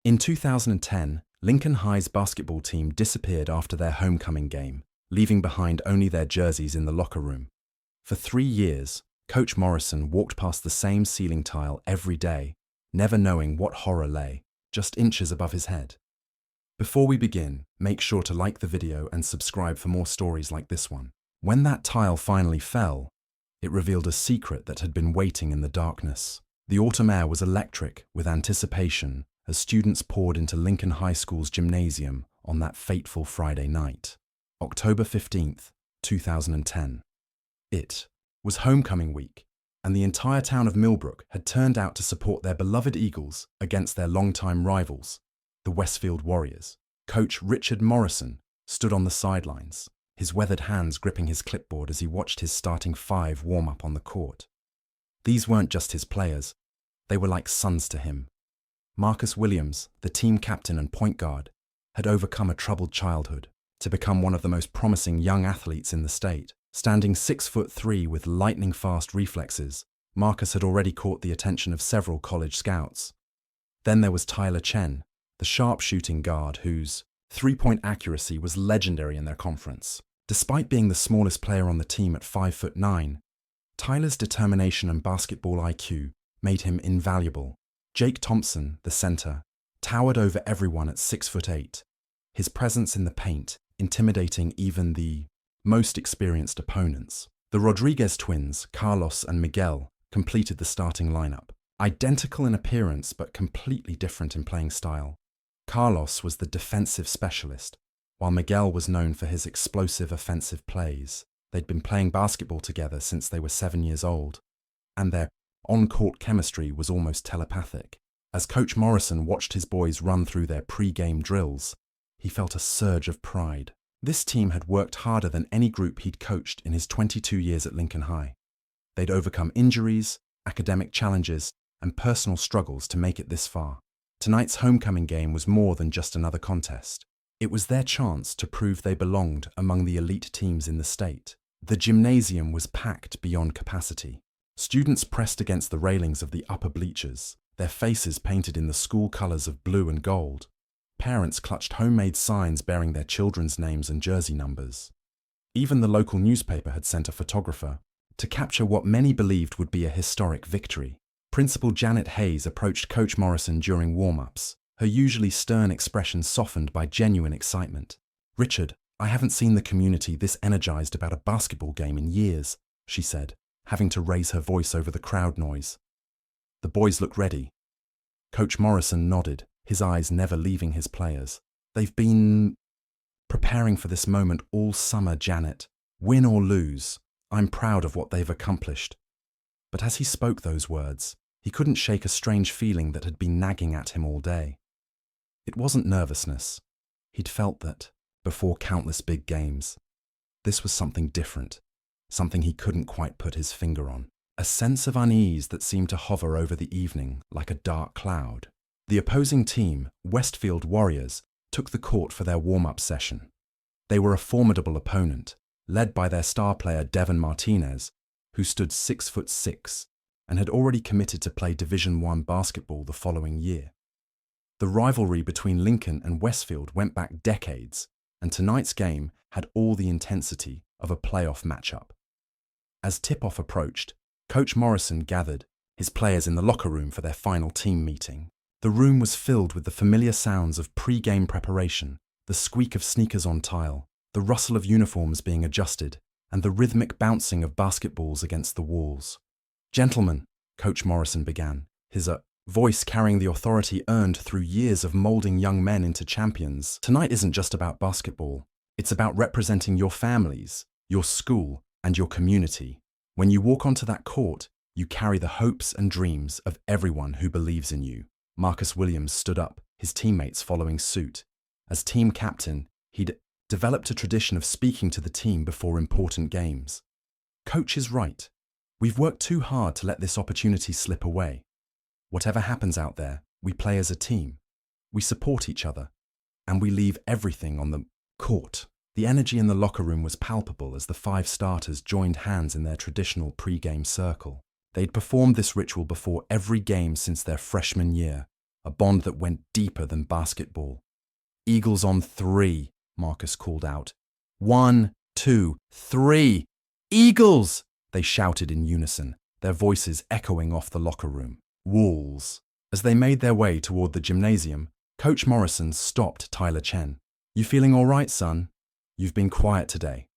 In 2010, Lincoln High's basketball team disappeared after their homecoming game, leaving behind only their jerseys in the locker room. For 3 years, Coach Morrison walked past the same ceiling tile every day, never knowing what horror lay just inches above his head. Before we begin, make sure to like the video and subscribe for more stories like this one. When that tile finally fell, it revealed a secret that had been waiting in the darkness. The autumn air was electric with anticipation as students poured into Lincoln High School's gymnasium on that fateful Friday night, October 15th, 2010. It was homecoming week, and the entire town of Millbrook had turned out to support their beloved Eagles against their longtime rivals, the Westfield Warriors. Coach Richard Morrison stood on the sidelines, his weathered hands gripping his clipboard as he watched his starting 5 warm up on the court. These weren't just his players, they were like sons to him. Marcus Williams, the team captain and point guard, had overcome a troubled childhood to become one of the most promising young athletes in the state. Standing 6'3" with lightning-fast reflexes, Marcus had already caught the attention of several college scouts. Then there was Tyler Chen, the sharpshooting guard whose three-point accuracy was legendary in their conference. Despite being the smallest player on the team at 5'9", Tyler's determination and basketball IQ made him invaluable. Jake Thompson, the center, towered over everyone at 6'8", his presence in the paint intimidating even the most experienced opponents. The Rodriguez twins, Carlos and Miguel, completed the starting lineup. Identical in appearance but completely different in playing style. Carlos was the defensive specialist, while Miguel was known for his explosive offensive plays. They'd been playing basketball together since they were 7 years old, and their on-court chemistry was almost telepathic. As Coach Morrison watched his boys run through their pre-game drills, he felt a surge of pride. This team had worked harder than any group he'd coached in his 22 years at Lincoln High. They'd overcome injuries, academic challenges, and personal struggles to make it this far. Tonight's homecoming game was more than just another contest. It was their chance to prove they belonged among the elite teams in the state. The gymnasium was packed beyond capacity. Students pressed against the railings of the upper bleachers, their faces painted in the school colors of blue and gold. Parents clutched homemade signs bearing their children's names and jersey numbers. Even the local newspaper had sent a photographer to capture what many believed would be a historic victory. Principal Janet Hayes approached Coach Morrison during warm-ups, her usually stern expression softened by genuine excitement. "Richard, I haven't seen the community this energized about a basketball game in years," she said, having to raise her voice over the crowd noise. The boys looked ready. Coach Morrison nodded, his eyes never leaving his players. "They've been preparing for this moment all summer, Janet. Win or lose, I'm proud of what they've accomplished." But as he spoke those words, he couldn't shake a strange feeling that had been nagging at him all day. It wasn't nervousness. He'd felt that before countless big games. This was something different, something he couldn't quite put his finger on. A sense of unease that seemed to hover over the evening like a dark cloud. The opposing team, Westfield Warriors, took the court for their warm-up session. They were a formidable opponent, led by their star player Devin Martinez, who stood 6'6" and had already committed to play Division I basketball the following year. The rivalry between Lincoln and Westfield went back decades, and tonight's game had all the intensity of a playoff matchup. As tip-off approached, Coach Morrison gathered his players in the locker room for their final team meeting. The room was filled with the familiar sounds of pre-game preparation, the squeak of sneakers on tile, the rustle of uniforms being adjusted, and the rhythmic bouncing of basketballs against the walls. "Gentlemen," Coach Morrison began, his voice carrying the authority earned through years of molding young men into champions. "Tonight isn't just about basketball. It's about representing your families, your school, and your community. When you walk onto that court, you carry the hopes and dreams of everyone who believes in you." Marcus Williams stood up, his teammates following suit. As team captain, he'd developed a tradition of speaking to the team before important games. "Coach is right. We've worked too hard to let this opportunity slip away. Whatever happens out there, we play as a team. We support each other, and we leave everything on the court." The energy in the locker room was palpable as the 5 starters joined hands in their traditional pre-game circle. They'd performed this ritual before every game since their freshman year, a bond that went deeper than basketball. "Eagles on 3, Marcus called out. 1, 2, 3. Eagles! They shouted in unison, their voices echoing off the locker room. Wolves. As they made their way toward the gymnasium, Coach Morrison stopped Tyler Chen. "You feeling all right, son? You've been quiet today."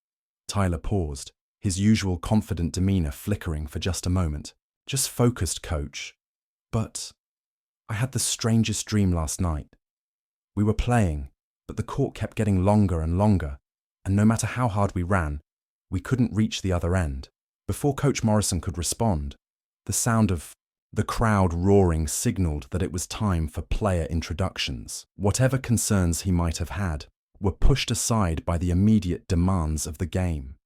Tyler paused, his usual confident demeanor flickering for just a moment. "Just focused, Coach. But I had the strangest dream last night. We were playing, but the court kept getting longer and longer, and no matter how hard we ran, we couldn't reach the other end." Before Coach Morrison could respond, the sound of the crowd roaring signaled that it was time for player introductions. Whatever concerns he might have had were pushed aside by the immediate demands of the game.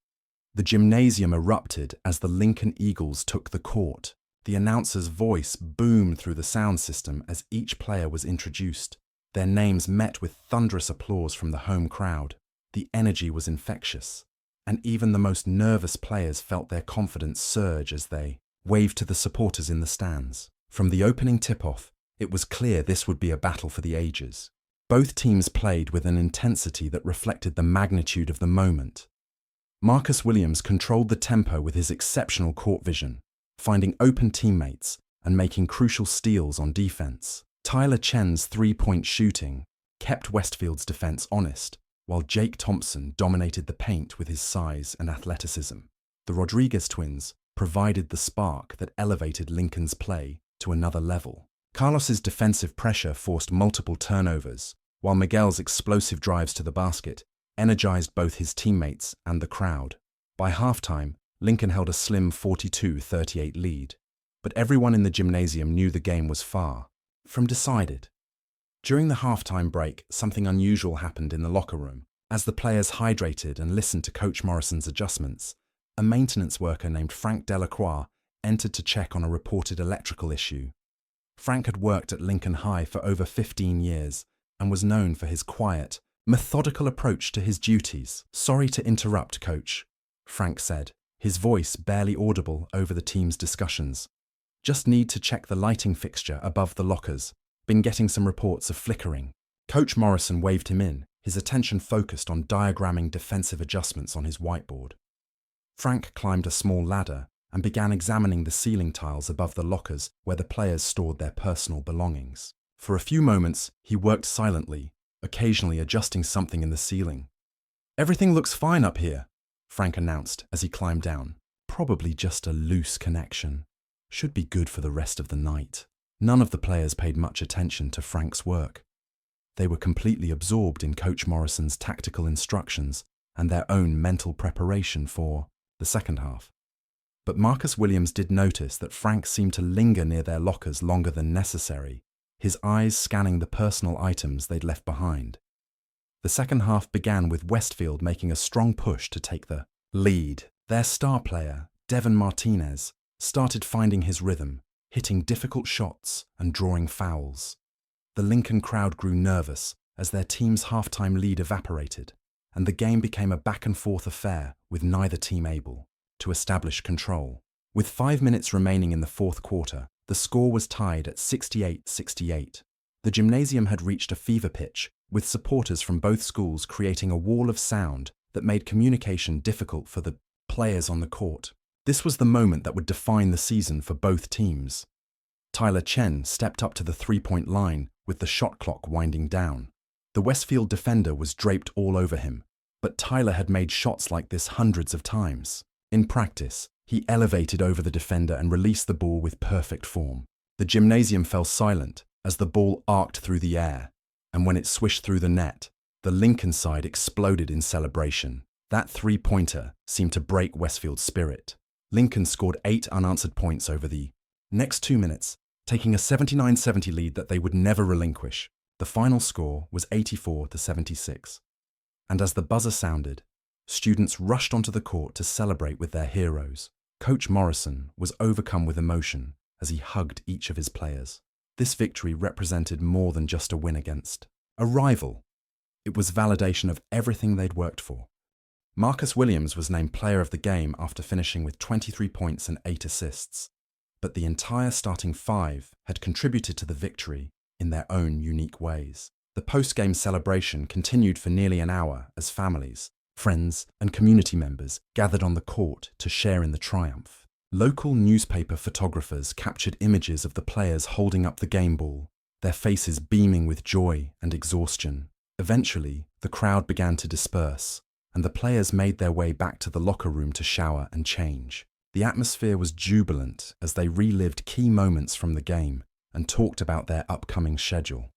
The gymnasium erupted as the Lincoln Eagles took the court. The announcer's voice boomed through the sound system as each player was introduced. Their names met with thunderous applause from the home crowd. The energy was infectious, and even the most nervous players felt their confidence surge as they waved to the supporters in the stands. From the opening tip-off, it was clear this would be a battle for the ages. Both teams played with an intensity that reflected the magnitude of the moment. Marcus Williams controlled the tempo with his exceptional court vision, finding open teammates and making crucial steals on defense. Tyler Chen's three-point shooting kept Westfield's defense honest, while Jake Thompson dominated the paint with his size and athleticism. The Rodriguez twins provided the spark that elevated Lincoln's play to another level. Carlos's defensive pressure forced multiple turnovers, while Miguel's explosive drives to the basket energized both his teammates and the crowd. By halftime, Lincoln held a slim 42-38 lead, but everyone in the gymnasium knew the game was far from decided. During the halftime break, something unusual happened in the locker room. As the players hydrated and listened to Coach Morrison's adjustments, a maintenance worker named Frank Delacroix entered to check on a reported electrical issue. Frank had worked at Lincoln High for over 15 years and was known for his quiet, methodical approach to his duties. "Sorry to interrupt, Coach," Frank said, his voice barely audible over the team's discussions. "Just need to check the lighting fixture above the lockers. Been getting some reports of flickering." Coach Morrison waved him in, his attention focused on diagramming defensive adjustments on his whiteboard. Frank climbed a small ladder and began examining the ceiling tiles above the lockers where the players stored their personal belongings. For a few moments, he worked silently, occasionally adjusting something in the ceiling. "Everything looks fine up here," Frank announced as he climbed down. "Probably just a loose connection. Should be good for the rest of the night." None of the players paid much attention to Frank's work. They were completely absorbed in Coach Morrison's tactical instructions and their own mental preparation for the second half. But Marcus Williams did notice that Frank seemed to linger near their lockers longer than necessary, his eyes scanning the personal items they'd left behind. The second half began with Westfield making a strong push to take the lead. Their star player, Devin Martinez, started finding his rhythm, hitting difficult shots and drawing fouls. The Lincoln crowd grew nervous as their team's halftime lead evaporated, and the game became a back-and-forth affair with neither team able to establish control. With 5 minutes remaining in the fourth quarter, the score was tied at 68-68. The gymnasium had reached a fever pitch, with supporters from both schools creating a wall of sound that made communication difficult for the players on the court. This was the moment that would define the season for both teams. Tyler Chen stepped up to the three-point line with the shot clock winding down. The Westfield defender was draped all over him, but Tyler had made shots like this hundreds of times. In practice, he elevated over the defender and released the ball with perfect form. The gymnasium fell silent as the ball arced through the air, and when it swished through the net, the Lincoln side exploded in celebration. That three-pointer seemed to break Westfield's spirit. Lincoln scored 8 unanswered points over the next 2 minutes, taking a 79-70 lead that they would never relinquish. The final score was 84-76. And as the buzzer sounded, students rushed onto the court to celebrate with their heroes. Coach Morrison was overcome with emotion as he hugged each of his players. This victory represented more than just a win against a rival. It was validation of everything they'd worked for. Marcus Williams was named player of the game after finishing with 23 points and 8 assists, but the entire starting 5 had contributed to the victory in their own unique ways. The post-game celebration continued for nearly an hour as families, friends, and community members gathered on the court to share in the triumph. Local newspaper photographers captured images of the players holding up the game ball, their faces beaming with joy and exhaustion. Eventually, the crowd began to disperse, and the players made their way back to the locker room to shower and change. The atmosphere was jubilant as they relived key moments from the game and talked about their upcoming schedule.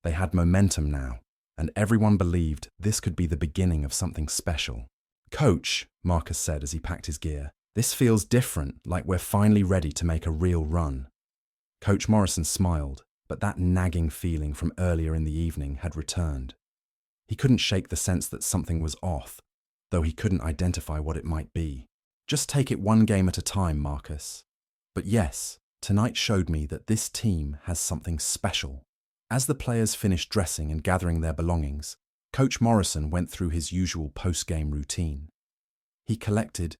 They had momentum now, and everyone believed this could be the beginning of something special. "Coach," Marcus said as he packed his gear, "this feels different, like we're finally ready to make a real run." Coach Morrison smiled, but that nagging feeling from earlier in the evening had returned. He couldn't shake the sense that something was off, though he couldn't identify what it might be. "Just take it one game at a time, Marcus. But yes, tonight showed me that this team has something special." As the players finished dressing and gathering their belongings, Coach Morrison went through his usual post-game routine. He collected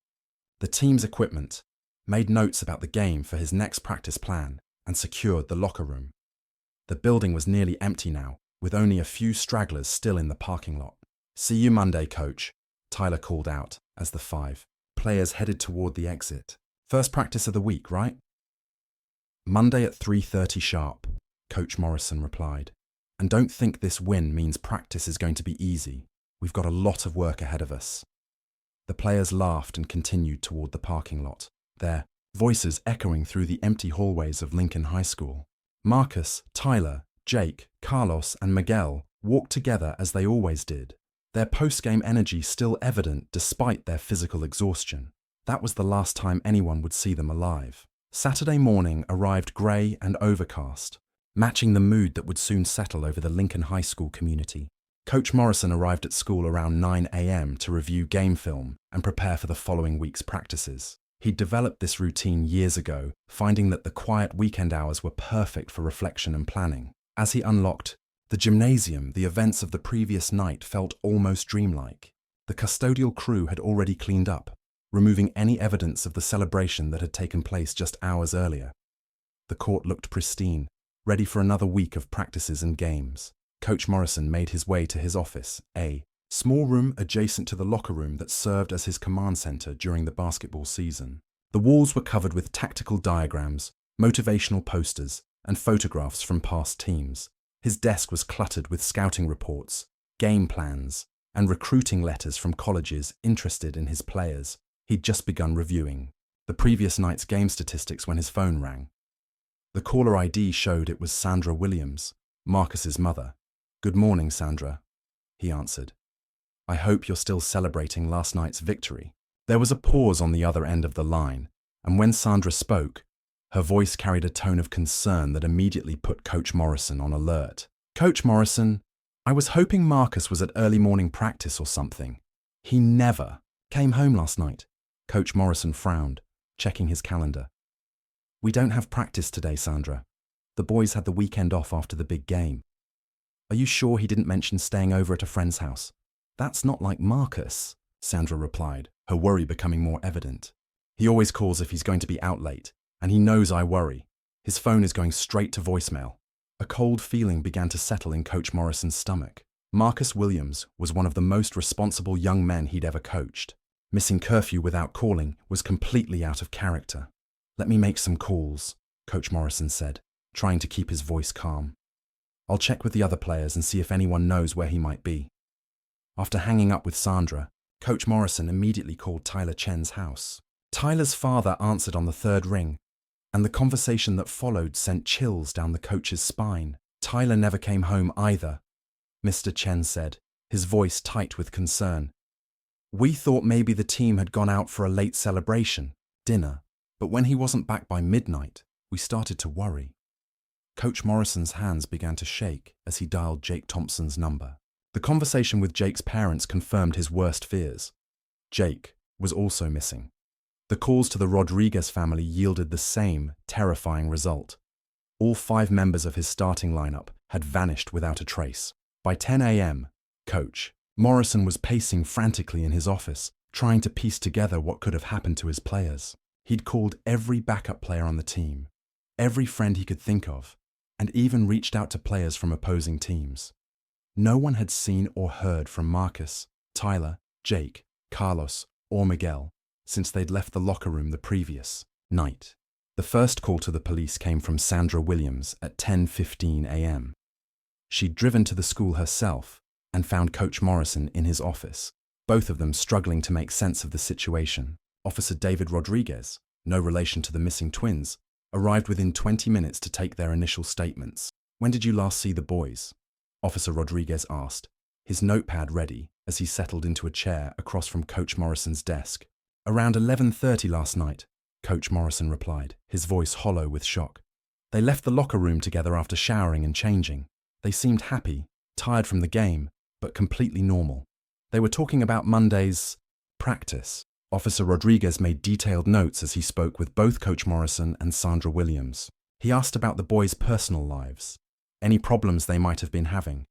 the team's equipment, made notes about the game for his next practice plan, and secured the locker room. The building was nearly empty now, with only a few stragglers still in the parking lot. "See you Monday, Coach," Tyler called out as the 5 players headed toward the exit. "First practice of the week, right?" "Monday at 3:30 sharp," Coach Morrison replied. "And don't think this win means practice is going to be easy. We've got a lot of work ahead of us." The players laughed and continued toward the parking lot, their voices echoing through the empty hallways of Lincoln High School. Marcus, Tyler, Jake, Carlos, and Miguel walked together as they always did, their post-game energy still evident despite their physical exhaustion. That was the last time anyone would see them alive. Saturday morning arrived grey and overcast, matching the mood that would soon settle over the Lincoln High School community. Coach Morrison arrived at school around 9 a.m. to review game film and prepare for the following week's practices. He'd developed this routine years ago, finding that the quiet weekend hours were perfect for reflection and planning. As he unlocked the gymnasium, the events of the previous night felt almost dreamlike. The custodial crew had already cleaned up, removing any evidence of the celebration that had taken place just hours earlier. The court looked pristine, ready for another week of practices and games. Coach Morrison made his way to his office, a small room adjacent to the locker room that served as his command center during the basketball season. The walls were covered with tactical diagrams, motivational posters, and photographs from past teams. His desk was cluttered with scouting reports, game plans, and recruiting letters from colleges interested in his players. He'd just begun reviewing the previous night's game statistics when his phone rang. The caller ID showed it was Sandra Williams, Marcus's mother. "Good morning, Sandra," he answered. "I hope you're still celebrating last night's victory." There was a pause on the other end of the line, and when Sandra spoke, her voice carried a tone of concern that immediately put Coach Morrison on alert. "Coach Morrison, I was hoping Marcus was at early morning practice or something. He never came home last night." Coach Morrison frowned, checking his calendar. "We don't have practice today, Sandra. The boys had the weekend off after the big game." "Are you sure he didn't mention staying over at a friend's house?" "That's not like Marcus," Sandra replied, her worry becoming more evident. "He always calls if he's going to be out late, and he knows I worry. His phone is going straight to voicemail." A cold feeling began to settle in Coach Morrison's stomach. Marcus Williams was one of the most responsible young men he'd ever coached. Missing curfew without calling was completely out of character. "Let me make some calls," Coach Morrison said, trying to keep his voice calm. "I'll check with the other players and see if anyone knows where he might be." After hanging up with Sandra, Coach Morrison immediately called Tyler Chen's house. Tyler's father answered on the third ring, and the conversation that followed sent chills down the coach's spine. "Tyler never came home either," Mr. Chen said, his voice tight with concern. "We thought maybe the team had gone out for a late celebration, dinner, but when he wasn't back by midnight, we started to worry." Coach Morrison's hands began to shake as he dialed Jake Thompson's number. The conversation with Jake's parents confirmed his worst fears. Jake was also missing. The calls to the Rodriguez family yielded the same terrifying result. All 5 members of his starting lineup had vanished without a trace. By 10 a.m., Coach Morrison was pacing frantically in his office, trying to piece together what could have happened to his players. He'd called every backup player on the team, every friend he could think of, and even reached out to players from opposing teams. No one had seen or heard from Marcus, Tyler, Jake, Carlos, or Miguel since they'd left the locker room the previous night. The first call to the police came from Sandra Williams at 10:15 a.m. She'd driven to the school herself and found Coach Morrison in his office, both of them struggling to make sense of the situation. Officer David Rodriguez, no relation to the missing twins, arrived within 20 minutes to take their initial statements. "When did you last see the boys?" Officer Rodriguez asked, his notepad ready as he settled into a chair across from Coach Morrison's desk. "Around 11:30 last night," Coach Morrison replied, his voice hollow with shock. "They left the locker room together after showering and changing. They seemed happy, tired from the game, but completely normal. They were talking about Monday's practice." Officer Rodriguez made detailed notes as he spoke with both Coach Morrison and Sandra Williams. He asked about the boys' personal lives, any problems they might have been having,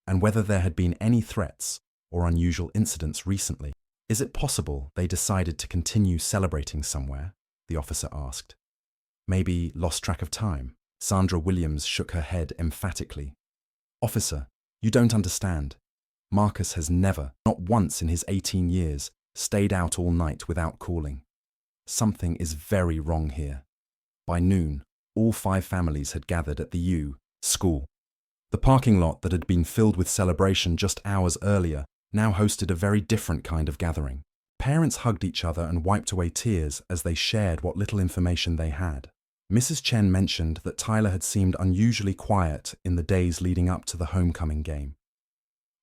and whether there had been any threats or unusual incidents recently. "Is it possible they decided to continue celebrating somewhere?" the officer asked. "Maybe lost track of time?" Sandra Williams shook her head emphatically. "Officer, you don't understand. Marcus has never, not once in his 18 years, stayed out all night without calling. Something is very wrong here." By noon, all 5 families had gathered at the school. The parking lot that had been filled with celebration just hours earlier now hosted a very different kind of gathering. Parents hugged each other and wiped away tears as they shared what little information they had. Mrs. Chen mentioned that Tyler had seemed unusually quiet in the days leading up to the homecoming game.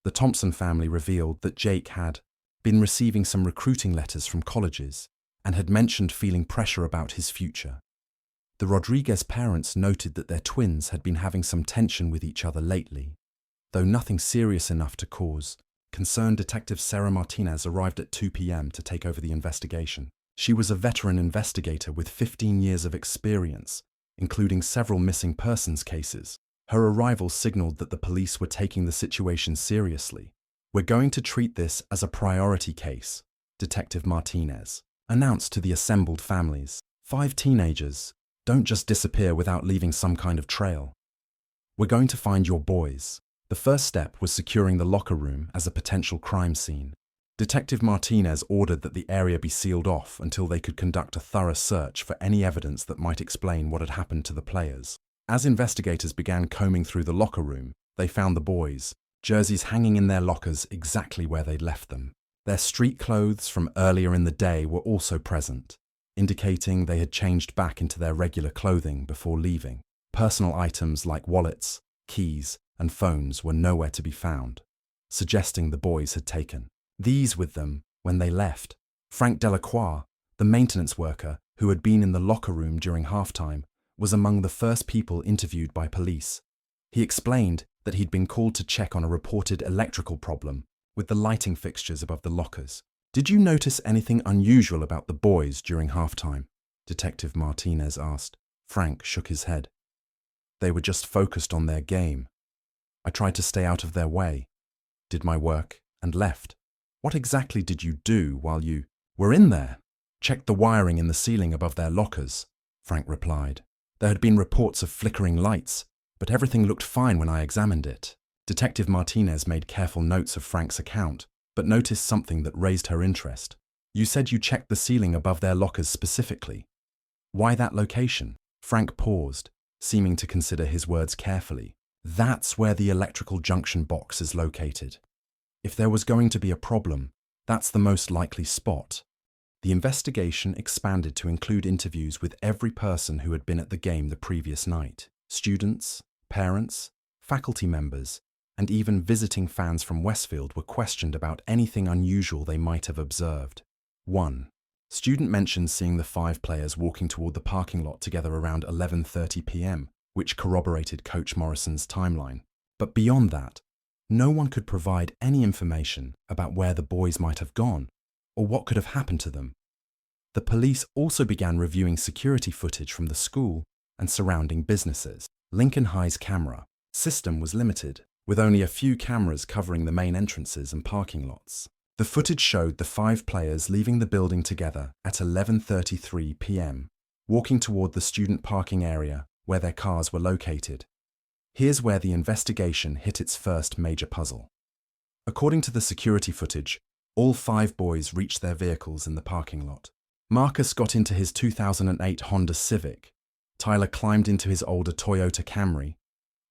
The Thompson family revealed that Jake had been receiving some recruiting letters from colleges and had mentioned feeling pressure about his future. The Rodriguez parents noted that their twins had been having some tension with each other lately. Though nothing serious enough to cause, concerned Detective Sarah Martinez arrived at 2 p.m. to take over the investigation. She was a veteran investigator with 15 years of experience, including several missing persons cases. Her arrival signaled that the police were taking the situation seriously. "We're going to treat this as a priority case," Detective Martinez announced to the assembled families. 5 teenagers don't just disappear without leaving some kind of trail. "We're going to find your boys." The first step was securing the locker room as a potential crime scene. Detective Martinez ordered that the area be sealed off until they could conduct a thorough search for any evidence that might explain what had happened to the players. As investigators began combing through the locker room, they found the boys, jerseys hanging in their lockers exactly where they'd left them. Their street clothes from earlier in the day were also present, indicating they had changed back into their regular clothing before leaving. Personal items like wallets, keys, and phones were nowhere to be found, suggesting the boys had taken these with them when they left. Frank Delacroix, the maintenance worker who had been in the locker room during halftime, was among the first people interviewed by police. He explained that he'd been called to check on a reported electrical problem with the lighting fixtures above the lockers. "Did you notice anything unusual about the boys during halftime?" Detective Martinez asked. Frank shook his head. "They were just focused on their game. I tried to stay out of their way, did my work, and left." "What exactly did you do while you were in there?" "Checked the wiring in the ceiling above their lockers," Frank replied. "There had been reports of flickering lights, but everything looked fine when I examined it." Detective Martinez made careful notes of Frank's account, but noticed something that raised her interest. "You said you checked the ceiling above their lockers specifically. Why that location?" Frank paused, seeming to consider his words carefully. "That's where the electrical junction box is located. If there was going to be a problem, that's the most likely spot." The investigation expanded to include interviews with every person who had been at the game the previous night. Students, parents, faculty members, and even visiting fans from Westfield were questioned about anything unusual they might have observed. 1. Student mentioned seeing the 5 players walking toward the parking lot together around 11:30 p.m., which corroborated Coach Morrison's timeline. But beyond that, no one could provide any information about where the boys might have gone or what could have happened to them. The police also began reviewing security footage from the school and surrounding businesses. Lincoln High's camera system was limited, with only a few cameras covering the main entrances and parking lots. The footage showed the 5 players leaving the building together at 11:33 p.m., walking toward the student parking area where their cars were located. Here's where the investigation hit its first major puzzle. According to the security footage, all 5 boys reached their vehicles in the parking lot. Marcus got into his 2008 Honda Civic. Tyler climbed into his older Toyota Camry.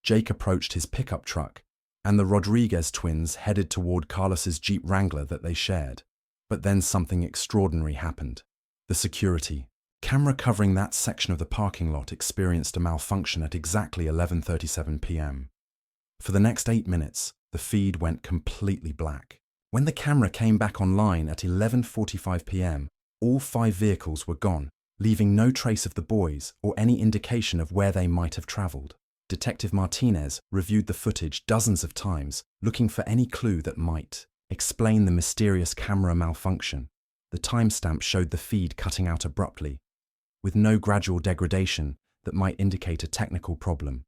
Jake approached his pickup truck, and the Rodriguez twins headed toward Carlos's Jeep Wrangler that they shared. But then something extraordinary happened. The security camera covering that section of the parking lot experienced a malfunction at exactly 11:37 p.m. For the next 8 minutes, the feed went completely black. When the camera came back online at 11:45 p.m., all 5 vehicles were gone, leaving no trace of the boys or any indication of where they might have traveled. Detective Martinez reviewed the footage dozens of times, looking for any clue that might explain the mysterious camera malfunction. The timestamp showed the feed cutting out abruptly, with no gradual degradation that might indicate a technical problem.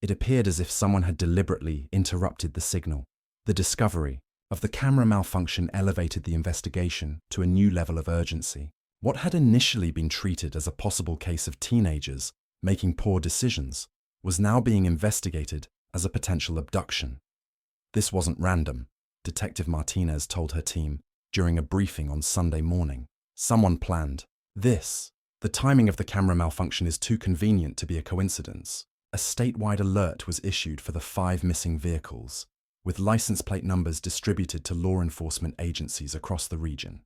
It appeared as if someone had deliberately interrupted the signal. The discovery of the camera malfunction elevated the investigation to a new level of urgency. What had initially been treated as a possible case of teenagers making poor decisions was now being investigated as a potential abduction. This wasn't random, Detective Martinez told her team during a briefing on Sunday morning. Someone planned this. The timing of the camera malfunction is too convenient to be a coincidence. A statewide alert was issued for the 5 missing vehicles, with license plate numbers distributed to law enforcement agencies across the region.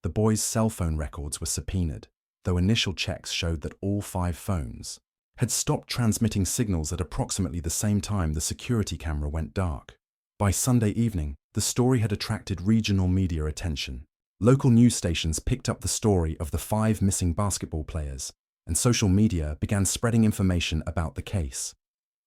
The boys' cell phone records were subpoenaed, though initial checks showed that all 5 phones had stopped transmitting signals at approximately the same time the security camera went dark. By Sunday evening, the story had attracted regional media attention. Local news stations picked up the story of the 5 missing basketball players, and social media began spreading information about the case.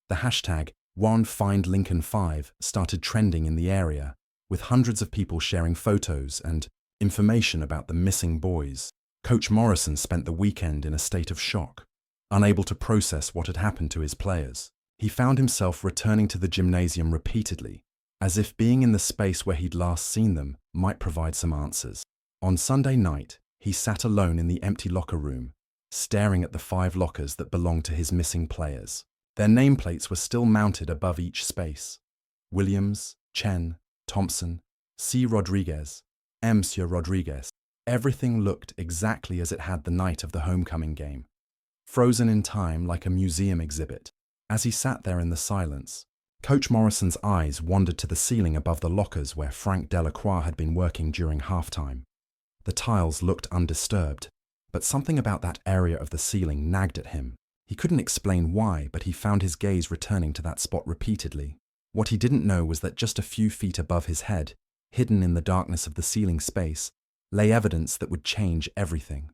The hashtag #OneFindLincoln5 started trending in the area, with hundreds of people sharing photos and information about the missing boys. Coach Morrison spent the weekend in a state of shock, unable to process what had happened to his players. He found himself returning to the gymnasium repeatedly, as if being in the space where he'd last seen them might provide some answers. On Sunday night, he sat alone in the empty locker room, staring at the 5 lockers that belonged to his missing players. Their nameplates were still mounted above each space. Williams, Chen, Thompson, C. Rodriguez, Monsieur Rodriguez. Everything looked exactly as it had the night of the homecoming game, frozen in time like a museum exhibit. As he sat there in the silence, Coach Morrison's eyes wandered to the ceiling above the lockers where Frank Delacroix had been working during halftime. The tiles looked undisturbed, but something about that area of the ceiling nagged at him. He couldn't explain why, but he found his gaze returning to that spot repeatedly. What he didn't know was that just a few feet above his head, hidden in the darkness of the ceiling space, lay evidence that would change everything.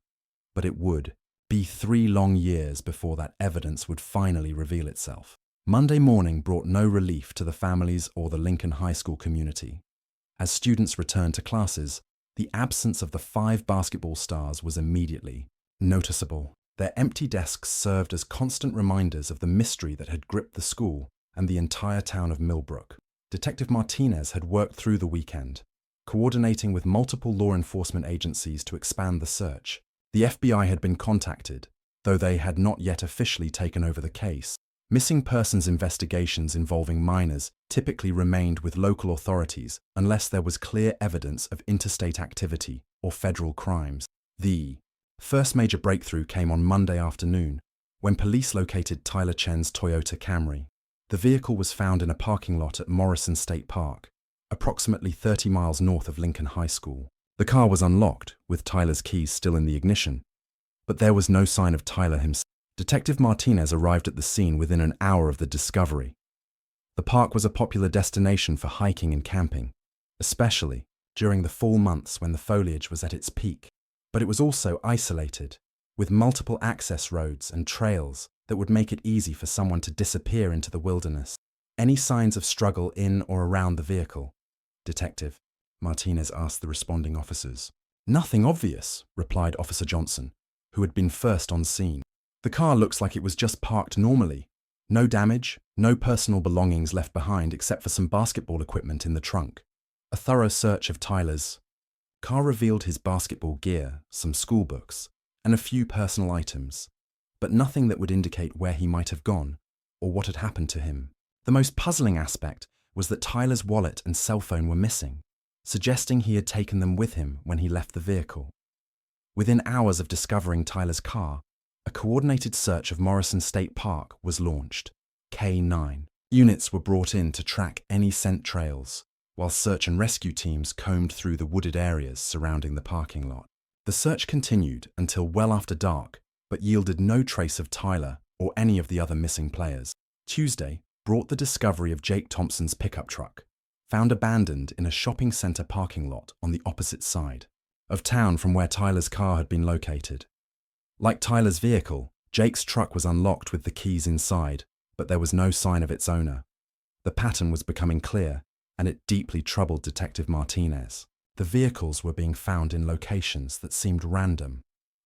But it would be 3 long years before that evidence would finally reveal itself. Monday morning brought no relief to the families or the Lincoln High School community. As students returned to classes, the absence of the 5 basketball stars was immediately noticeable. Their empty desks served as constant reminders of the mystery that had gripped the school and the entire town of Millbrook. Detective Martinez had worked through the weekend, coordinating with multiple law enforcement agencies to expand the search. The FBI had been contacted, though they had not yet officially taken over the case. Missing persons investigations involving minors typically remained with local authorities unless there was clear evidence of interstate activity or federal crimes. The first major breakthrough came on Monday afternoon, when police located Tyler Chen's Toyota Camry. The vehicle was found in a parking lot at Morrison State Park, approximately 30 miles north of Lincoln High School. The car was unlocked, with Tyler's keys still in the ignition, but there was no sign of Tyler himself. Detective Martinez arrived at the scene within an hour of the discovery. The park was a popular destination for hiking and camping, especially during the fall months when the foliage was at its peak. But it was also isolated, with multiple access roads and trails that would make it easy for someone to disappear into the wilderness. Any signs of struggle in or around the vehicle? Detective Martinez asked the responding officers. Nothing obvious, replied Officer Johnson, who had been first on scene. The car looks like it was just parked normally. No damage, no personal belongings left behind except for some basketball equipment in the trunk. A thorough search of Tyler's car revealed his basketball gear, some school books, and a few personal items, but nothing that would indicate where he might have gone or what had happened to him. The most puzzling aspect was that Tyler's wallet and cell phone were missing, suggesting he had taken them with him when he left the vehicle. Within hours of discovering Tyler's car, a coordinated search of Morrison State Park was launched. K9 units were brought in to track any scent trails, while search and rescue teams combed through the wooded areas surrounding the parking lot. The search continued until well after dark, but yielded no trace of Tyler or any of the other missing players. Tuesday brought the discovery of Jake Thompson's pickup truck, found abandoned in a shopping center parking lot on the opposite side of town from where Tyler's car had been located. Like Tyler's vehicle, Jake's truck was unlocked with the keys inside, but there was no sign of its owner. The pattern was becoming clear, and it deeply troubled Detective Martinez. The vehicles were being found in locations that seemed random,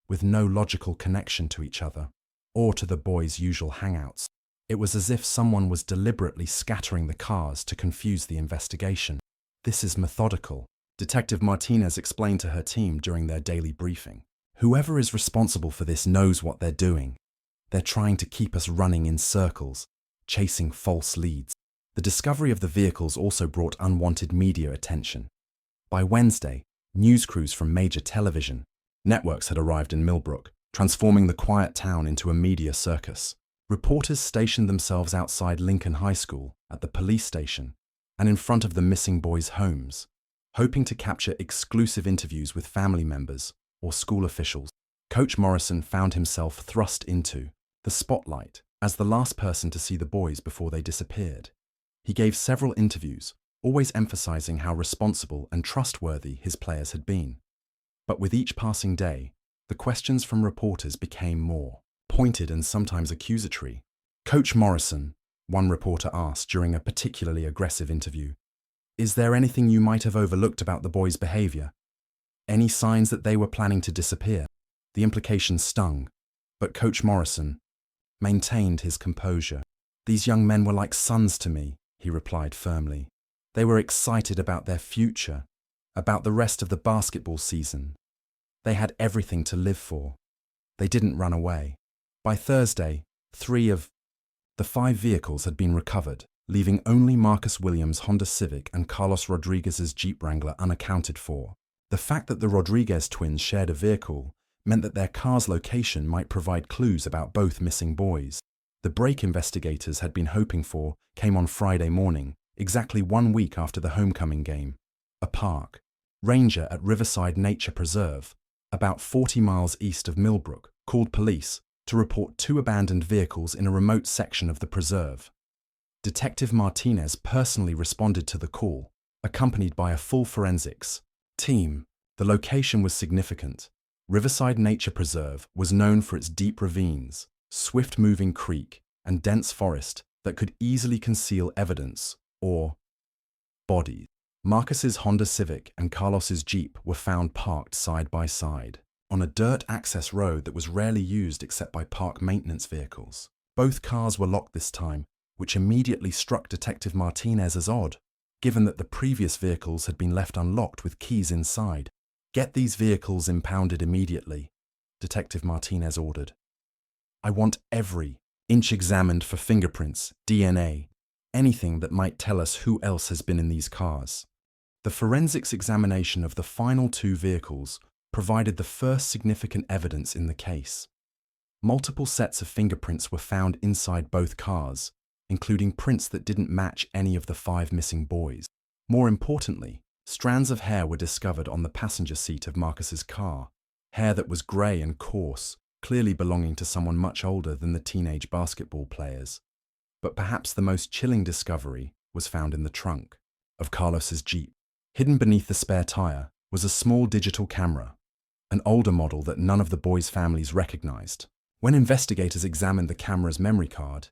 with no logical connection to each other, or to the boys' usual hangouts. It was as if someone was deliberately scattering the cars to confuse the investigation. "This is methodical," Detective Martinez explained to her team during their daily briefing. "Whoever is responsible for this knows what they're doing. They're trying to keep us running in circles, chasing false leads." The discovery of the vehicles also brought unwanted media attention. By Wednesday, news crews from major television networks had arrived in Millbrook, transforming the quiet town into a media circus. Reporters stationed themselves outside Lincoln High School, at the police station, and in front of the missing boys' homes, hoping to capture exclusive interviews with family members or school officials. Coach Morrison found himself thrust into the spotlight as the last person to see the boys before they disappeared. He gave several interviews, always emphasizing how responsible and trustworthy his players had been. But with each passing day, the questions from reporters became more pointed and sometimes accusatory. "Coach Morrison," one reporter asked during a particularly aggressive interview, "is there anything you might have overlooked about the boys' behavior? Any signs that they were planning to disappear?" The implication stung, but Coach Morrison maintained his composure. "These young men were like sons to me," he replied firmly. "They were excited about their future, about the rest of the basketball season. They had everything to live for. They didn't run away." By Thursday, 3 of the 5 vehicles had been recovered, leaving only Marcus Williams' Honda Civic and Carlos Rodriguez's Jeep Wrangler unaccounted for. The fact that the Rodriguez twins shared a vehicle meant that their car's location might provide clues about both missing boys. The break investigators had been hoping for came on Friday morning, exactly 1 week after the homecoming game. A park ranger at Riverside Nature Preserve, about 40 miles east of Millbrook, called police to report 2 abandoned vehicles in a remote section of the preserve. Detective Martinez personally responded to the call, accompanied by a full forensics team. The location was significant. Riverside Nature Preserve was known for its deep ravines, swift-moving creek, and dense forest that could easily conceal evidence or bodies. Marcus's Honda Civic and Carlos's Jeep were found parked side by side on a dirt access road that was rarely used except by park maintenance vehicles. Both cars were locked this time, which immediately struck Detective Martinez as odd, given that the previous vehicles had been left unlocked with keys inside. "Get these vehicles impounded immediately," Detective Martinez ordered. "I want every inch examined for fingerprints, DNA, anything that might tell us who else has been in these cars." The forensics examination of the final 2 vehicles provided the first significant evidence in the case. Multiple sets of fingerprints were found inside both cars, including prints that didn't match any of the 5 missing boys. More importantly, strands of hair were discovered on the passenger seat of Marcus's car, hair that was grey and coarse, clearly belonging to someone much older than the teenage basketball players. But perhaps the most chilling discovery was found in the trunk of Carlos's Jeep. Hidden beneath the spare tire was a small digital camera, an older model that none of the boys' families recognized. When investigators examined the camera's memory card,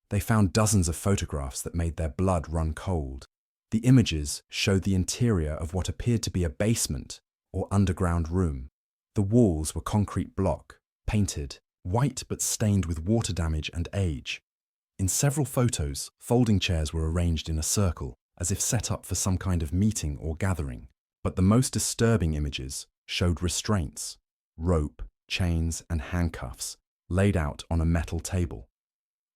they found dozens of photographs that made their blood run cold. The images showed the interior of what appeared to be a basement or underground room. The walls were concrete block, painted white but stained with water damage and age. In several photos, folding chairs were arranged in a circle, as if set up for some kind of meeting or gathering. But the most disturbing images showed restraints, rope, chains, and handcuffs laid out on a metal table.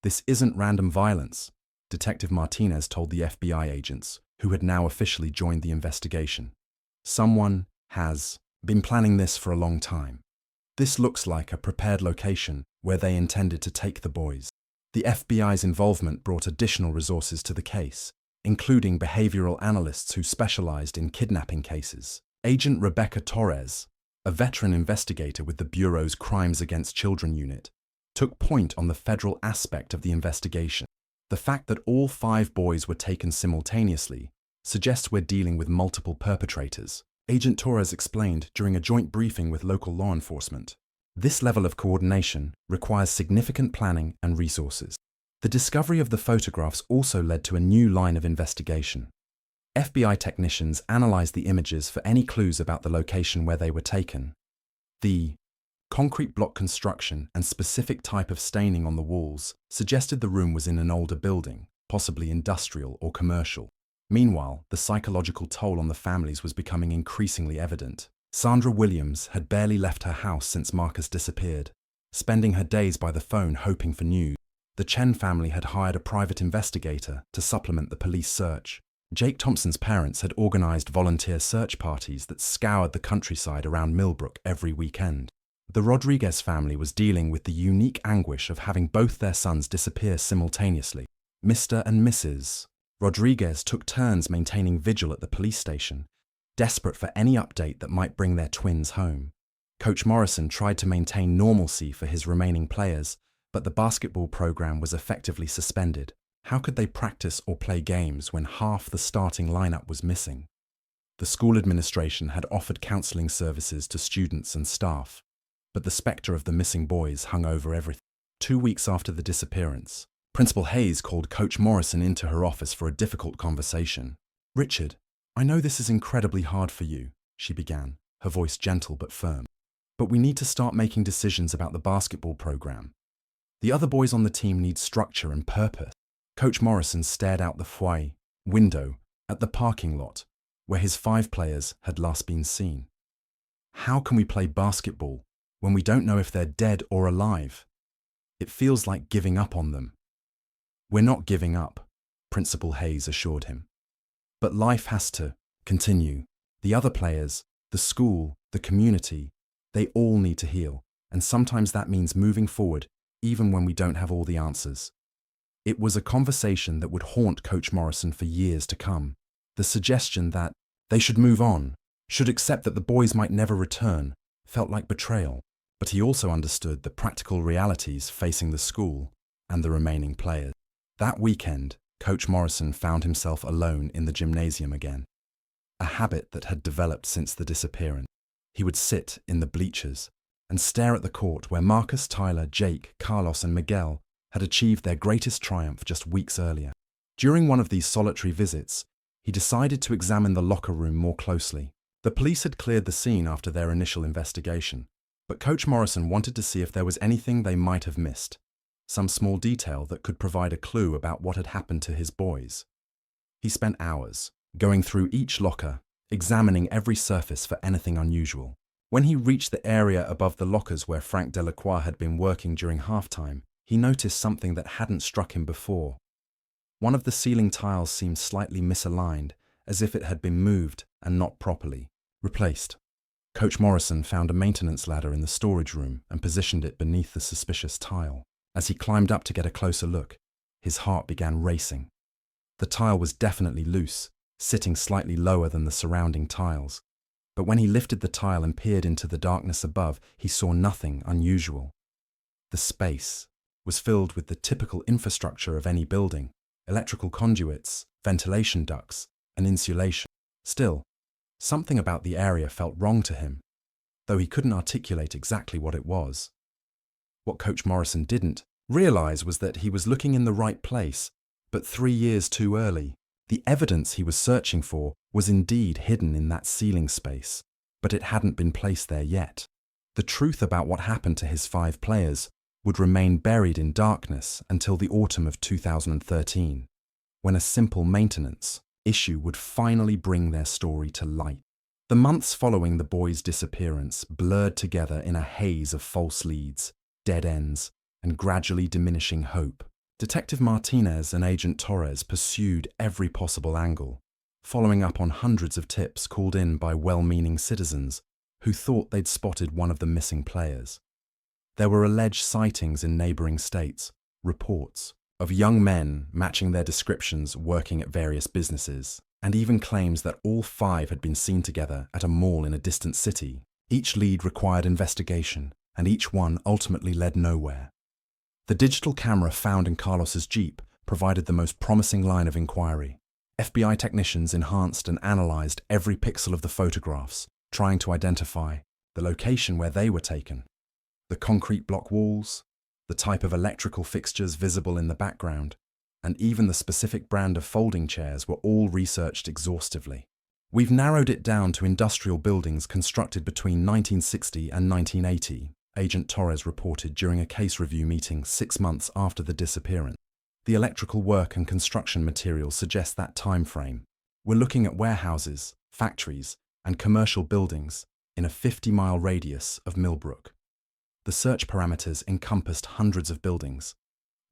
This isn't random violence, Detective Martinez told the FBI agents, who had now officially joined the investigation. Someone has been planning this for a long time. This looks like a prepared location where they intended to take the boys. The FBI's involvement brought additional resources to the case, including behavioral analysts who specialized in kidnapping cases. Agent Rebecca Torres, a veteran investigator with the Bureau's Crimes Against Children unit, took point on the federal aspect of the investigation. The fact that all 5 boys were taken simultaneously suggests we're dealing with multiple perpetrators, Agent Torres explained during a joint briefing with local law enforcement. This level of coordination requires significant planning and resources. The discovery of the photographs also led to a new line of investigation. FBI technicians analyzed the images for any clues about the location where they were taken. The concrete block construction and specific type of staining on the walls suggested the room was in an older building, possibly industrial or commercial. Meanwhile, the psychological toll on the families was becoming increasingly evident. Sandra Williams had barely left her house since Marcus disappeared, spending her days by the phone hoping for news. The Chen family had hired a private investigator to supplement the police search. Jake Thompson's parents had organized volunteer search parties that scoured the countryside around Millbrook every weekend. The Rodriguez family was dealing with the unique anguish of having both their sons disappear simultaneously. Mr. and Mrs. Rodriguez took turns maintaining vigil at the police station, desperate for any update that might bring their twins home. Coach Morrison tried to maintain normalcy for his remaining players, but the basketball program was effectively suspended. How could they practice or play games when half the starting lineup was missing? The school administration had offered counseling services to students and staff, but the specter of the missing boys hung over everything. 2 weeks after the disappearance, Principal Hayes called Coach Morrison into her office for a difficult conversation. "Richard, I know this is incredibly hard for you," she began, her voice gentle but firm. "But we need to start making decisions about the basketball program. The other boys on the team need structure and purpose." Coach Morrison stared out the foyer window at the parking lot, where his 5 players had last been seen. "How can we play basketball when we don't know if they're dead or alive? It feels like giving up on them." "We're not giving up," Principal Hayes assured him. "But life has to continue. The other players, the school, the community, they all need to heal, and sometimes that means moving forward even when we don't have all the answers." It was a conversation that would haunt Coach Morrison for years to come. The suggestion that they should move on, should accept that the boys might never return, felt like betrayal. But he also understood the practical realities facing the school and the remaining players. That weekend, Coach Morrison found himself alone in the gymnasium again, a habit that had developed since the disappearance. He would sit in the bleachers and stare at the court where Marcus, Tyler, Jake, Carlos and Miguel had achieved their greatest triumph just weeks earlier. During one of these solitary visits, he decided to examine the locker room more closely. The police had cleared the scene after their initial investigation, but Coach Morrison wanted to see if there was anything they might have missed, some small detail that could provide a clue about what had happened to his boys. He spent hours going through each locker, examining every surface for anything unusual. When he reached the area above the lockers where Frank Delacroix had been working during halftime, he noticed something that hadn't struck him before. One of the ceiling tiles seemed slightly misaligned, as if it had been moved and not properly replaced. Coach Morrison found a maintenance ladder in the storage room and positioned it beneath the suspicious tile. As he climbed up to get a closer look, his heart began racing. The tile was definitely loose, sitting slightly lower than the surrounding tiles. But when he lifted the tile and peered into the darkness above, he saw nothing unusual. The space was filled with the typical infrastructure of any building: electrical conduits, ventilation ducts, and insulation. Still, something about the area felt wrong to him, though he couldn't articulate exactly what it was. What Coach Morrison didn't realize was that he was looking in the right place, but 3 years too early. The evidence he was searching for was indeed hidden in that ceiling space, but it hadn't been placed there yet. The truth about what happened to his 5 players would remain buried in darkness until the autumn of 2013, when a simple maintenance issue would finally bring their story to light. The months following the boys' disappearance blurred together in a haze of false leads, dead ends, and gradually diminishing hope. Detective Martinez and Agent Torres pursued every possible angle, following up on hundreds of tips called in by well-meaning citizens who thought they'd spotted one of the missing players. There were alleged sightings in neighboring states, reports of young men matching their descriptions working at various businesses, and even claims that all 5 had been seen together at a mall in a distant city. Each lead required investigation, and each one ultimately led nowhere. The digital camera found in Carlos's Jeep provided the most promising line of inquiry. FBI technicians enhanced and analyzed every pixel of the photographs, trying to identify the location where they were taken, the concrete block walls, the type of electrical fixtures visible in the background, and even the specific brand of folding chairs were all researched exhaustively. We've narrowed it down to industrial buildings constructed between 1960 and 1980, Agent Torres reported during a case review meeting 6 months after the disappearance. The electrical work and construction materials suggest that time frame. We're looking at warehouses, factories, and commercial buildings in a 50-mile radius of Millbrook. The search parameters encompassed hundreds of buildings,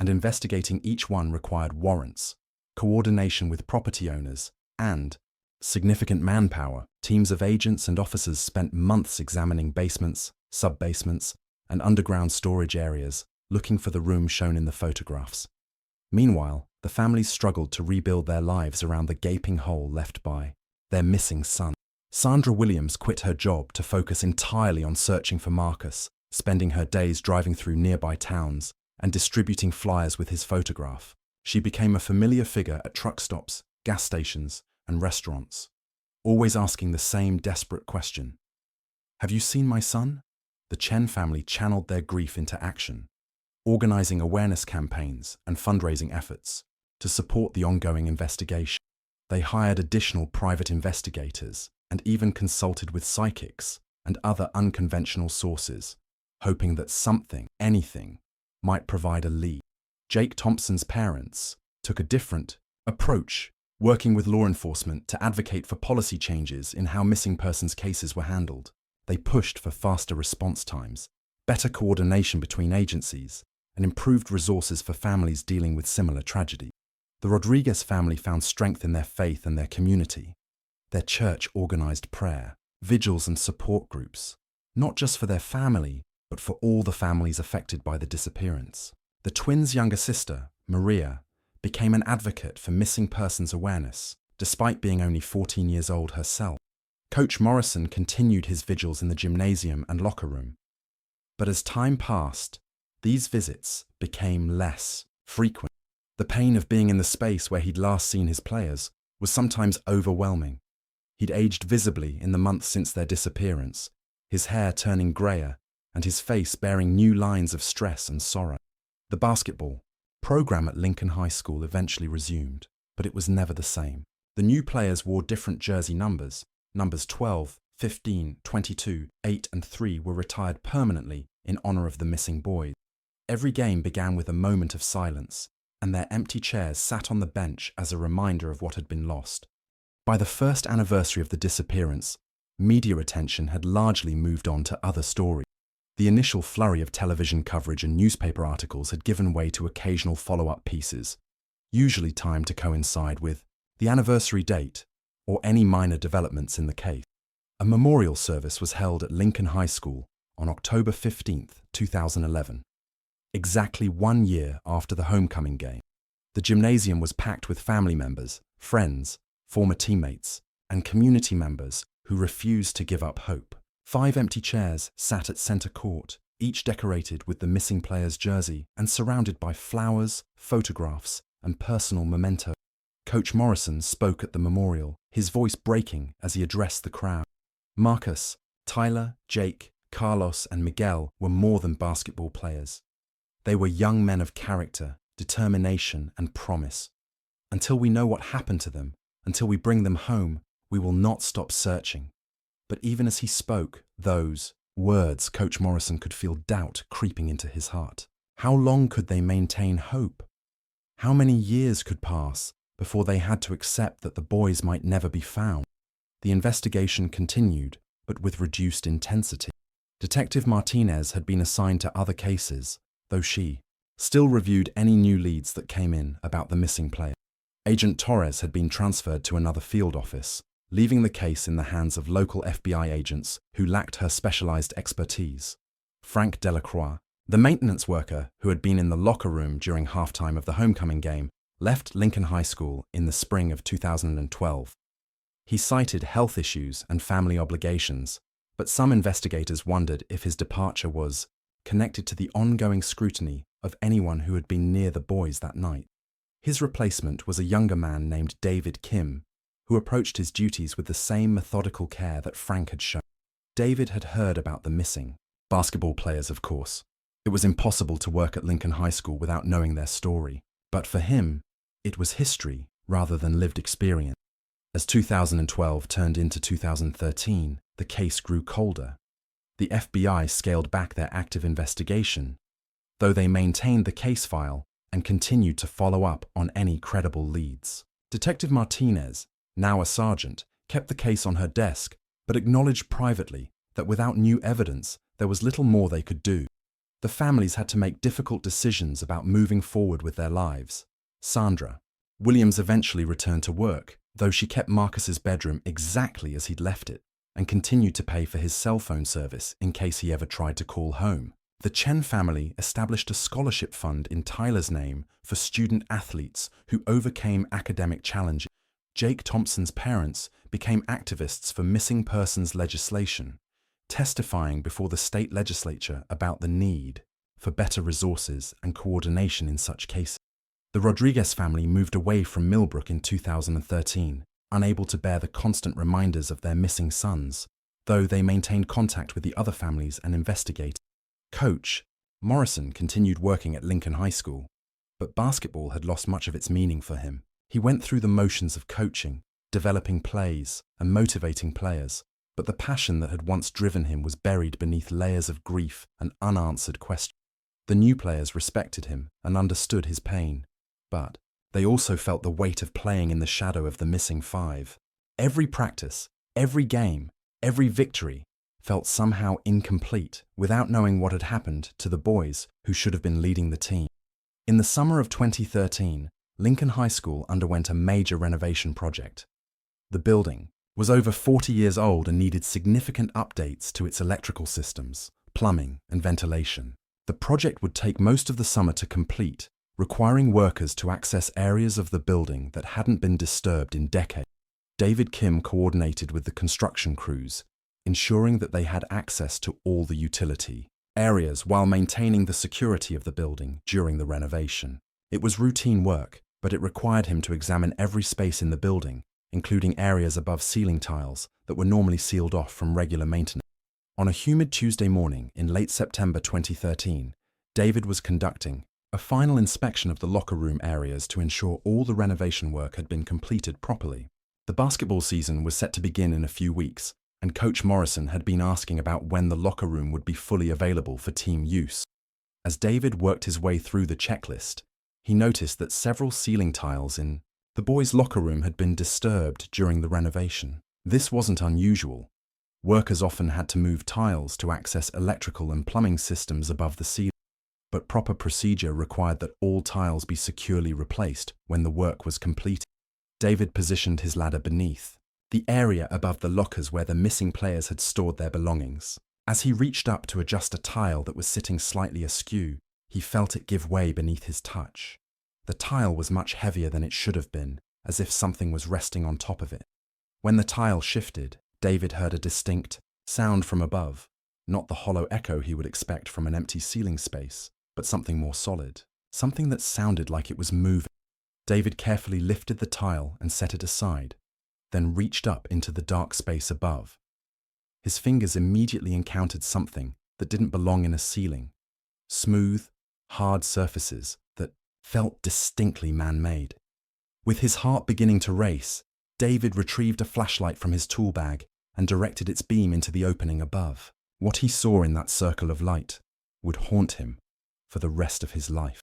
and investigating each one required warrants, coordination with property owners, and significant manpower. Teams of agents and officers spent months examining basements, sub-basements, and underground storage areas, looking for the room shown in the photographs. Meanwhile, the families struggled to rebuild their lives around the gaping hole left by their missing son. Sandra Williams quit her job to focus entirely on searching for Marcus, spending her days driving through nearby towns and distributing flyers with his photograph. She became a familiar figure at truck stops, gas stations, and restaurants, always asking the same desperate question. Have you seen my son? The Chen family channeled their grief into action, organizing awareness campaigns and fundraising efforts to support the ongoing investigation. They hired additional private investigators and even consulted with psychics and other unconventional sources, hoping that something, anything, might provide a lead. Jake Thompson's parents took a different approach, working with law enforcement to advocate for policy changes in how missing persons cases were handled. They pushed for faster response times, better coordination between agencies, and improved resources for families dealing with similar tragedy. The Rodriguez family found strength in their faith and their community. Their church organized prayer, vigils, and support groups, not just for their family, but for all the families affected by the disappearance. The twins' younger sister, Maria, became an advocate for missing persons awareness, despite being only 14 years old herself. Coach Morrison continued his vigils in the gymnasium and locker room. But as time passed, these visits became less frequent. The pain of being in the space where he'd last seen his players was sometimes overwhelming. He'd aged visibly in the months since their disappearance, his hair turning grayer and his face bearing new lines of stress and sorrow. The basketball program at Lincoln High School eventually resumed, but it was never the same. The new players wore different jersey numbers. Numbers 12, 15, 22, 8, and 3 were retired permanently in honor of the missing boys. Every game began with a moment of silence, and their empty chairs sat on the bench as a reminder of what had been lost. By the first anniversary of the disappearance, media attention had largely moved on to other stories. The initial flurry of television coverage and newspaper articles had given way to occasional follow-up pieces, usually timed to coincide with the anniversary date or any minor developments in the case. A memorial service was held at Lincoln High School on October 15, 2011, exactly 1 year after the homecoming game. The gymnasium was packed with family members, friends, former teammates, and community members who refused to give up hope. 5 empty chairs sat at center court, each decorated with the missing player's jersey and surrounded by flowers, photographs, and personal mementos. Coach Morrison spoke at the memorial, his voice breaking as he addressed the crowd. Marcus, Tyler, Jake, Carlos, and Miguel were more than basketball players. They were young men of character, determination, and promise. Until we know what happened to them, until we bring them home, we will not stop searching. But even as he spoke those words, Coach Morrison could feel doubt creeping into his heart. How long could they maintain hope? How many years could pass before they had to accept that the boys might never be found? The investigation continued, but with reduced intensity. Detective Martinez had been assigned to other cases, though she still reviewed any new leads that came in about the missing player. Agent Torres had been transferred to another field office, leaving the case in the hands of local FBI agents who lacked her specialized expertise. Frank Delacroix, the maintenance worker who had been in the locker room during halftime of the homecoming game, left Lincoln High School in the spring of 2012. He cited health issues and family obligations, but some investigators wondered if his departure was connected to the ongoing scrutiny of anyone who had been near the boys that night. His replacement was a younger man named David Kim, who approached his duties with the same methodical care that Frank had shown. David had heard about the missing basketball players, of course. It was impossible to work at Lincoln High School without knowing their story, but for him, it was history rather than lived experience. As 2012 turned into 2013, the case grew colder. The FBI scaled back their active investigation, though they maintained the case file and continued to follow up on any credible leads. Detective Martinez, now a sergeant, kept the case on her desk, but acknowledged privately that without new evidence, there was little more they could do. The families had to make difficult decisions about moving forward with their lives. Sandra Williams eventually returned to work, though she kept Marcus's bedroom exactly as he'd left it, and continued to pay for his cell phone service in case he ever tried to call home. The Chen family established a scholarship fund in Tyler's name for student athletes who overcame academic challenges. Jake Thompson's parents became activists for missing persons legislation, testifying before the state legislature about the need for better resources and coordination in such cases. The Rodriguez family moved away from Millbrook in 2013, unable to bear the constant reminders of their missing sons, though they maintained contact with the other families and investigators. Coach Morrison continued working at Lincoln High School, but basketball had lost much of its meaning for him. He went through the motions of coaching, developing plays, and motivating players, but the passion that had once driven him was buried beneath layers of grief and unanswered questions. The new players respected him and understood his pain, but they also felt the weight of playing in the shadow of the missing five. Every practice, every game, every victory felt somehow incomplete without knowing what had happened to the boys who should have been leading the team. In the summer of 2013, Lincoln High School underwent a major renovation project. The building was over 40 years old and needed significant updates to its electrical systems, plumbing, and ventilation. The project would take most of the summer to complete, requiring workers to access areas of the building that hadn't been disturbed in decades. David Kim coordinated with the construction crews, ensuring that they had access to all the utility areas while maintaining the security of the building during the renovation. It was routine work, but it required him to examine every space in the building, including areas above ceiling tiles that were normally sealed off from regular maintenance. On a humid Tuesday morning in late September 2013, David was conducting a final inspection of the locker room areas to ensure all the renovation work had been completed properly. The basketball season was set to begin in a few weeks, and Coach Morrison had been asking about when the locker room would be fully available for team use. As David worked his way through the checklist, he noticed that several ceiling tiles in the boys' locker room had been disturbed during the renovation. This wasn't unusual. Workers often had to move tiles to access electrical and plumbing systems above the ceiling, but proper procedure required that all tiles be securely replaced when the work was completed. David positioned his ladder beneath the area above the lockers where the missing players had stored their belongings. As he reached up to adjust a tile that was sitting slightly askew, he felt it give way beneath his touch. The tile was much heavier than it should have been, as if something was resting on top of it. When the tile shifted, David heard a distinct sound from above, not the hollow echo he would expect from an empty ceiling space, but something more solid, something that sounded like it was moving. David carefully lifted the tile and set it aside, then reached up into the dark space above. His fingers immediately encountered something that didn't belong in a ceiling. Smooth, hard surfaces that felt distinctly man-made. With his heart beginning to race, David retrieved a flashlight from his tool bag and directed its beam into the opening above. What he saw in that circle of light would haunt him for the rest of his life.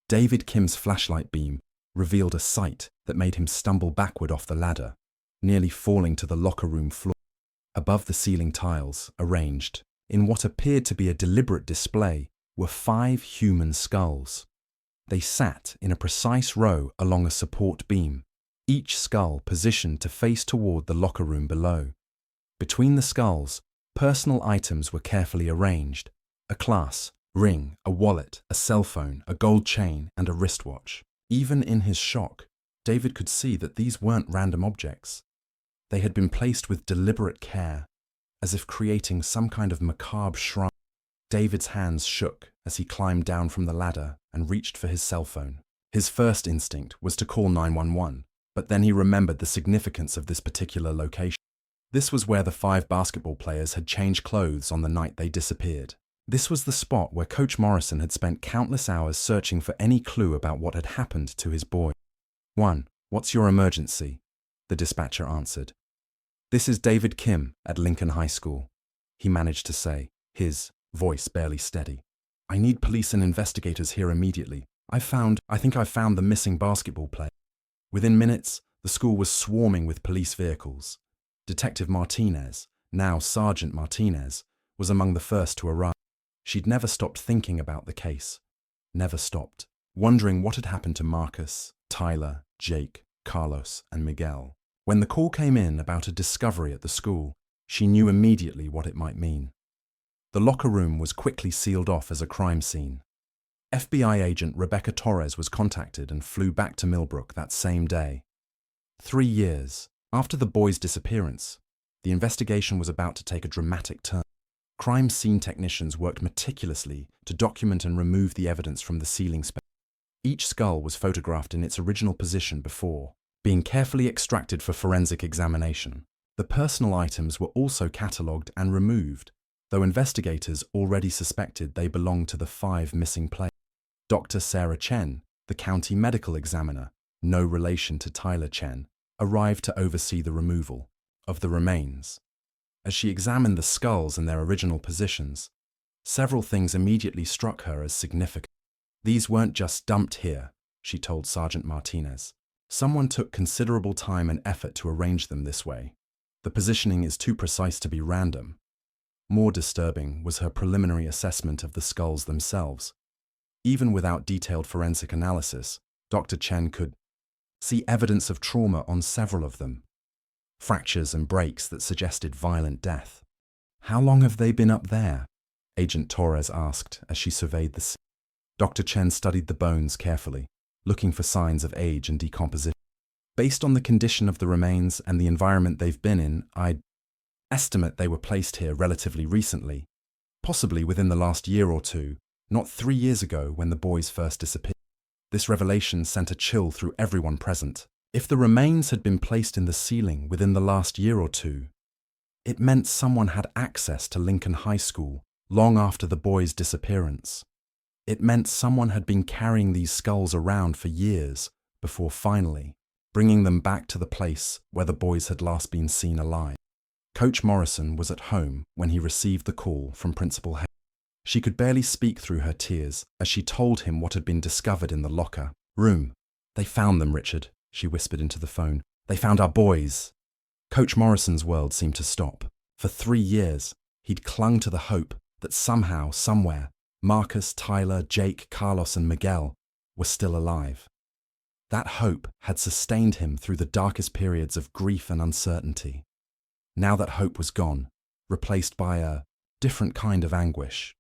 David Kim's flashlight beam revealed a sight that made him stumble backward off the ladder, nearly falling to the locker room floor. Above the ceiling tiles, arranged in what appeared to be a deliberate display, were 5 human skulls. They sat in a precise row along a support beam, each skull positioned to face toward the locker room below. Between the skulls, personal items were carefully arranged: a class, ring, a wallet, a cell phone, a gold chain, and a wristwatch. Even in his shock, David could see that these weren't random objects. They had been placed with deliberate care, as if creating some kind of macabre shrine. David's hands shook as he climbed down from the ladder and reached for his cell phone. His first instinct was to call 911, but then he remembered the significance of this particular location. This was where the 5 basketball players had changed clothes on the night they disappeared. This was the spot where Coach Morrison had spent countless hours searching for any clue about what had happened to his boy. What's your emergency? The dispatcher answered. This is David Kim at Lincoln High School, he managed to say, his voice barely steady. I need police and investigators here immediately. I think I've found the missing basketball player. Within minutes, the school was swarming with police vehicles. Detective Martinez, now Sergeant Martinez, was among the first to arrive. She'd never stopped thinking about the case. Never stopped, wondering what had happened to Marcus, Tyler, Jake, Carlos, and Miguel. When the call came in about a discovery at the school, she knew immediately what it might mean. The locker room was quickly sealed off as a crime scene. FBI agent Rebecca Torres was contacted and flew back to Millbrook that same day. 3 years after the boys' disappearance, the investigation was about to take a dramatic turn. Crime scene technicians worked meticulously to document and remove the evidence from the ceiling space. Each skull was photographed in its original position before, being carefully extracted for forensic examination. The personal items were also catalogued and removed, though investigators already suspected they belonged to the 5 missing players. Dr. Sarah Chen, the county medical examiner, no relation to Tyler Chen, arrived to oversee the removal of the remains. As she examined the skulls in their original positions, several things immediately struck her as significant. These weren't just dumped here, she told Sergeant Martinez. Someone took considerable time and effort to arrange them this way. The positioning is too precise to be random. More disturbing was her preliminary assessment of the skulls themselves. Even without detailed forensic analysis, Dr. Chen could see evidence of trauma on several of them. Fractures and breaks that suggested violent death. How long have they been up there? Agent Torres asked as she surveyed the scene. Dr. Chen studied the bones carefully, looking for signs of age and decomposition. Based on the condition of the remains and the environment they've been in, I'd estimate they were placed here relatively recently, possibly within the last year or two, not 3 years ago when the boys first disappeared. This revelation sent a chill through everyone present. If the remains had been placed in the ceiling within the last year or two, it meant someone had access to Lincoln High School long after the boys' disappearance. It meant someone had been carrying these skulls around for years before finally bringing them back to the place where the boys had last been seen alive. Coach Morrison was at home when he received the call from Principal Hay. She could barely speak through her tears as she told him what had been discovered in the locker room. They found them, Richard, she whispered into the phone. They found our boys. Coach Morrison's world seemed to stop. For 3 years, he'd clung to the hope that somehow, somewhere, Marcus, Tyler, Jake, Carlos, and Miguel were still alive. That hope had sustained him through the darkest periods of grief and uncertainty. Now that hope was gone, replaced by a different kind of anguish.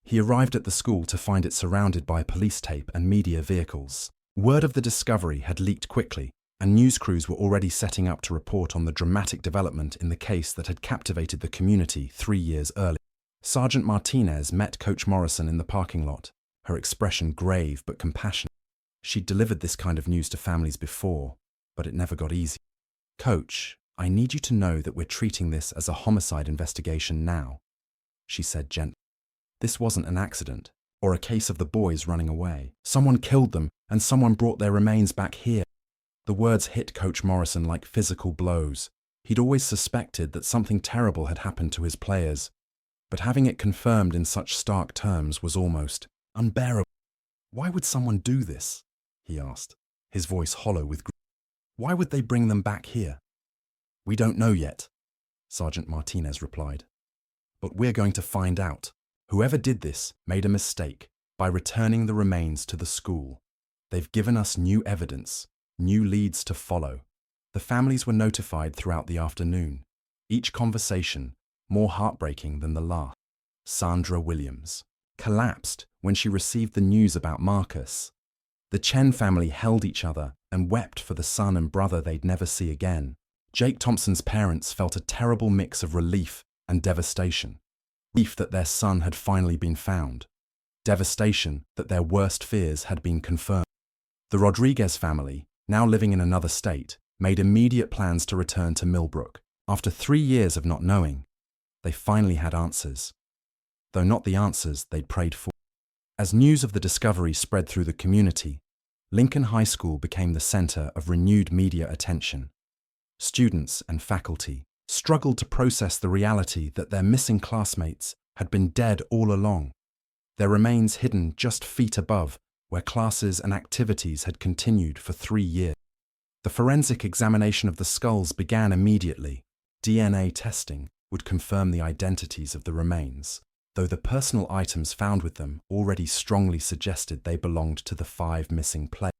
He arrived at the school to find it surrounded by police tape and media vehicles. Word of the discovery had leaked quickly, and news crews were already setting up to report on the dramatic development in the case that had captivated the community 3 years earlier. Sergeant Martinez met Coach Morrison in the parking lot, her expression grave but compassionate. She'd delivered this kind of news to families before, but it never got easy. Coach, I need you to know that we're treating this as a homicide investigation now, she said gently. This wasn't an accident, or a case of the boys running away. Someone killed them, and someone brought their remains back here. The words hit Coach Morrison like physical blows. He'd always suspected that something terrible had happened to his players, but having it confirmed in such stark terms was almost unbearable. Why would someone do this? He asked, his voice hollow with grief. Why would they bring them back here? We don't know yet, Sergeant Martinez replied. But we're going to find out. Whoever did this made a mistake, By returning the remains to the school, they've given us new evidence, new leads to follow. The families were notified throughout the afternoon, each conversation more heartbreaking than the last. Sandra Williams collapsed when she received the news about Marcus. The Chen family held each other and wept for the son and brother they'd never see again. Jake Thompson's parents felt a terrible mix of relief and devastation. Relief that their son had finally been found. Devastation that their worst fears had been confirmed. The Rodriguez family, now living in another state, made immediate plans to return to Millbrook. After 3 years of not knowing, they finally had answers. Though not the answers they'd prayed for. As news of the discovery spread through the community, Lincoln High School became the center of renewed media attention. Students and faculty struggled to process the reality that their missing classmates had been dead all along, their remains hidden just feet above where classes and activities had continued for 3 years. The forensic examination of the skulls began immediately. DNA testing would confirm the identities of the remains, though the personal items found with them already strongly suggested they belonged to the 5 missing players.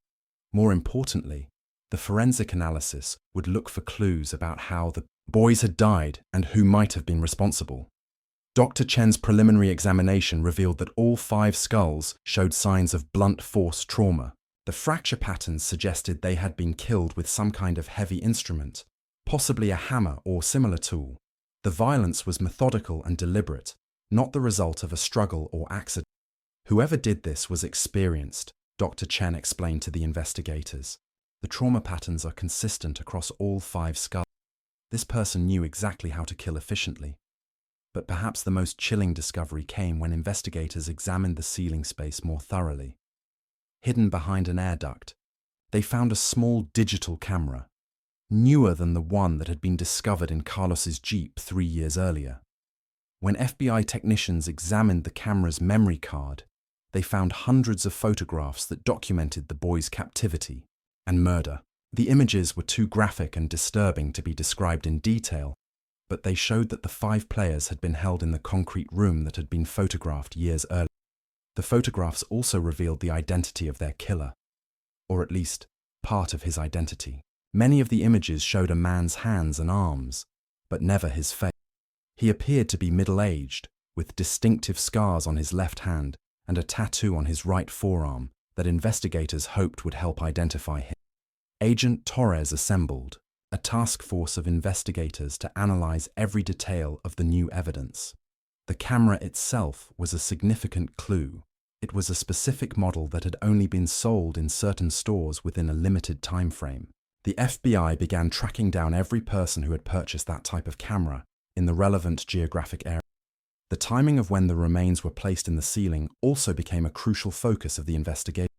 More importantly, the forensic analysis would look for clues about how the boys had died and who might have been responsible. Dr. Chen's preliminary examination revealed that all 5 skulls showed signs of blunt force trauma. The fracture patterns suggested they had been killed with some kind of heavy instrument, possibly a hammer or similar tool. The violence was methodical and deliberate, not the result of a struggle or accident. Whoever did this was experienced, Dr. Chen explained to the investigators. The trauma patterns are consistent across all 5 skulls. This person knew exactly how to kill efficiently. But perhaps the most chilling discovery came when investigators examined the ceiling space more thoroughly. Hidden behind an air duct, they found a small digital camera, newer than the one that had been discovered in Carlos's Jeep 3 years earlier. When FBI technicians examined the camera's memory card, they found hundreds of photographs that documented the boys' captivity and murder. The images were too graphic and disturbing to be described in detail, but they showed that the 5 players had been held in the concrete room that had been photographed years earlier. The photographs also revealed the identity of their killer, or at least part of his identity. Many of the images showed a man's hands and arms, but never his face. He appeared to be middle-aged, with distinctive scars on his left hand and a tattoo on his right forearm that investigators hoped would help identify him. Agent Torres assembled a task force of investigators to analyze every detail of the new evidence. The camera itself was a significant clue. It was a specific model that had only been sold in certain stores within a limited time frame. The FBI began tracking down every person who had purchased that type of camera in the relevant geographic area. The timing of when the remains were placed in the ceiling also became a crucial focus of the investigation.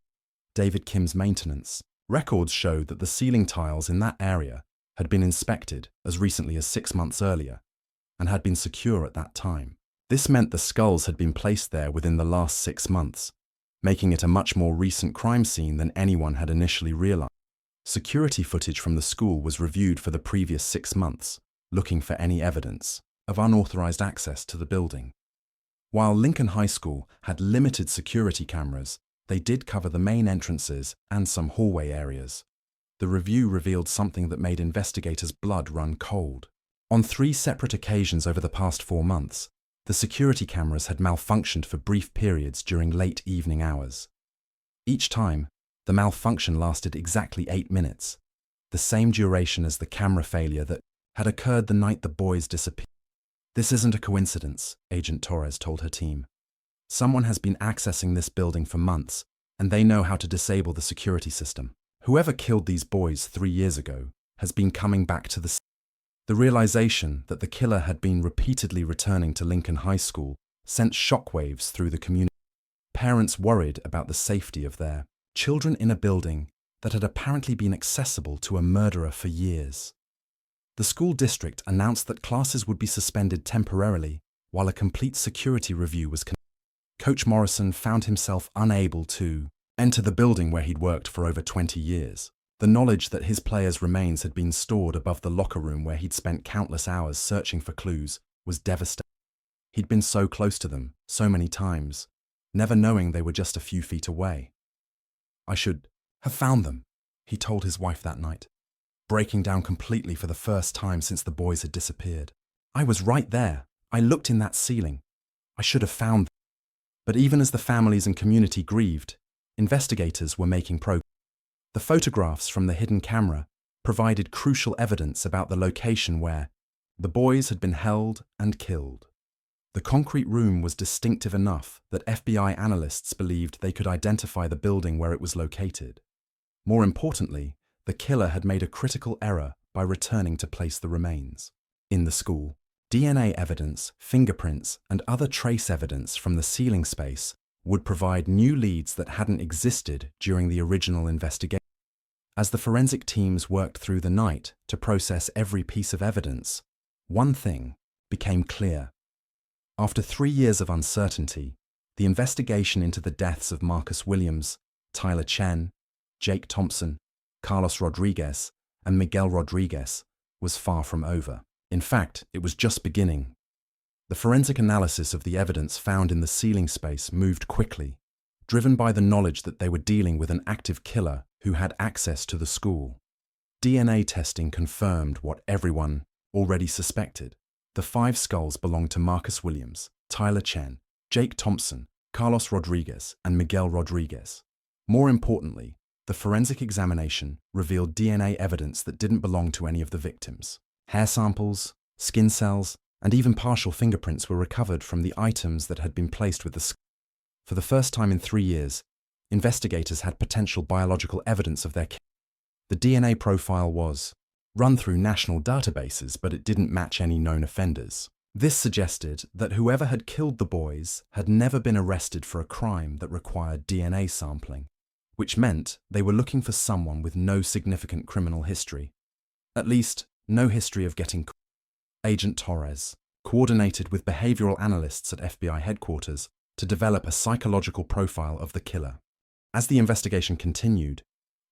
David Kim's maintenance. Records showed that the ceiling tiles in that area had been inspected as recently as 6 months earlier and had been secure at that time. This meant the skulls had been placed there within the last 6 months, making it a much more recent crime scene than anyone had initially realized. Security footage from the school was reviewed for the previous 6 months, looking for any evidence of unauthorized access to the building. While Lincoln High School had limited security cameras, they did cover the main entrances and some hallway areas. The review revealed something that made investigators' blood run cold. On 3 separate occasions over the past 4 months, the security cameras had malfunctioned for brief periods during late evening hours. Each time, the malfunction lasted exactly 8 minutes, the same duration as the camera failure that had occurred the night the boys disappeared. This isn't a coincidence, Agent Torres told her team. Someone has been accessing this building for months, and they know how to disable the security system. Whoever killed these boys 3 years ago has been coming back to the scene. The realization that the killer had been repeatedly returning to Lincoln High School sent shockwaves through the community. Parents worried about the safety of their children in a building that had apparently been accessible to a murderer for years. The school district announced that classes would be suspended temporarily while a complete security review was conducted. Coach Morrison found himself unable to enter the building where he'd worked for over 20 years. The knowledge that his players' remains had been stored above the locker room where he'd spent countless hours searching for clues was devastating. He'd been so close to them, so many times, never knowing they were just a few feet away. "I should have found them," he told his wife that night, breaking down completely for the first time since the boys had disappeared. "I was right there. I looked in that ceiling. I should have found them." But even as the families and community grieved, investigators were making progress. The photographs from the hidden camera provided crucial evidence about the location where the boys had been held and killed. The concrete room was distinctive enough that FBI analysts believed they could identify the building where it was located. More importantly, the killer had made a critical error by returning to place the remains. In the school, DNA evidence, fingerprints, and other trace evidence from the ceiling space would provide new leads that hadn't existed during the original investigation. As the forensic teams worked through the night to process every piece of evidence, one thing became clear. After 3 years of uncertainty, the investigation into the deaths of Marcus Williams, Tyler Chen, Jake Thompson, Carlos Rodriguez, and Miguel Rodriguez was far from over. In fact, it was just beginning. The forensic analysis of the evidence found in the ceiling space moved quickly, driven by the knowledge that they were dealing with an active killer who had access to the school. DNA testing confirmed what everyone already suspected. The 5 skulls belonged to Marcus Williams, Tyler Chen, Jake Thompson, Carlos Rodriguez, and Miguel Rodriguez. More importantly, the forensic examination revealed DNA evidence that didn't belong to any of the victims. Hair samples, skin cells, and even partial fingerprints were recovered from the items that had been placed with the skull. For the first time in 3 years, investigators had potential biological evidence of their killing. The DNA profile was run through national databases, but it didn't match any known offenders. This suggested that whoever had killed the boys had never been arrested for a crime that required DNA sampling, which meant they were looking for someone with no significant criminal history. At least, no history of getting caught. Agent Torres coordinated with behavioral analysts at FBI headquarters to develop a psychological profile of the killer. As the investigation continued,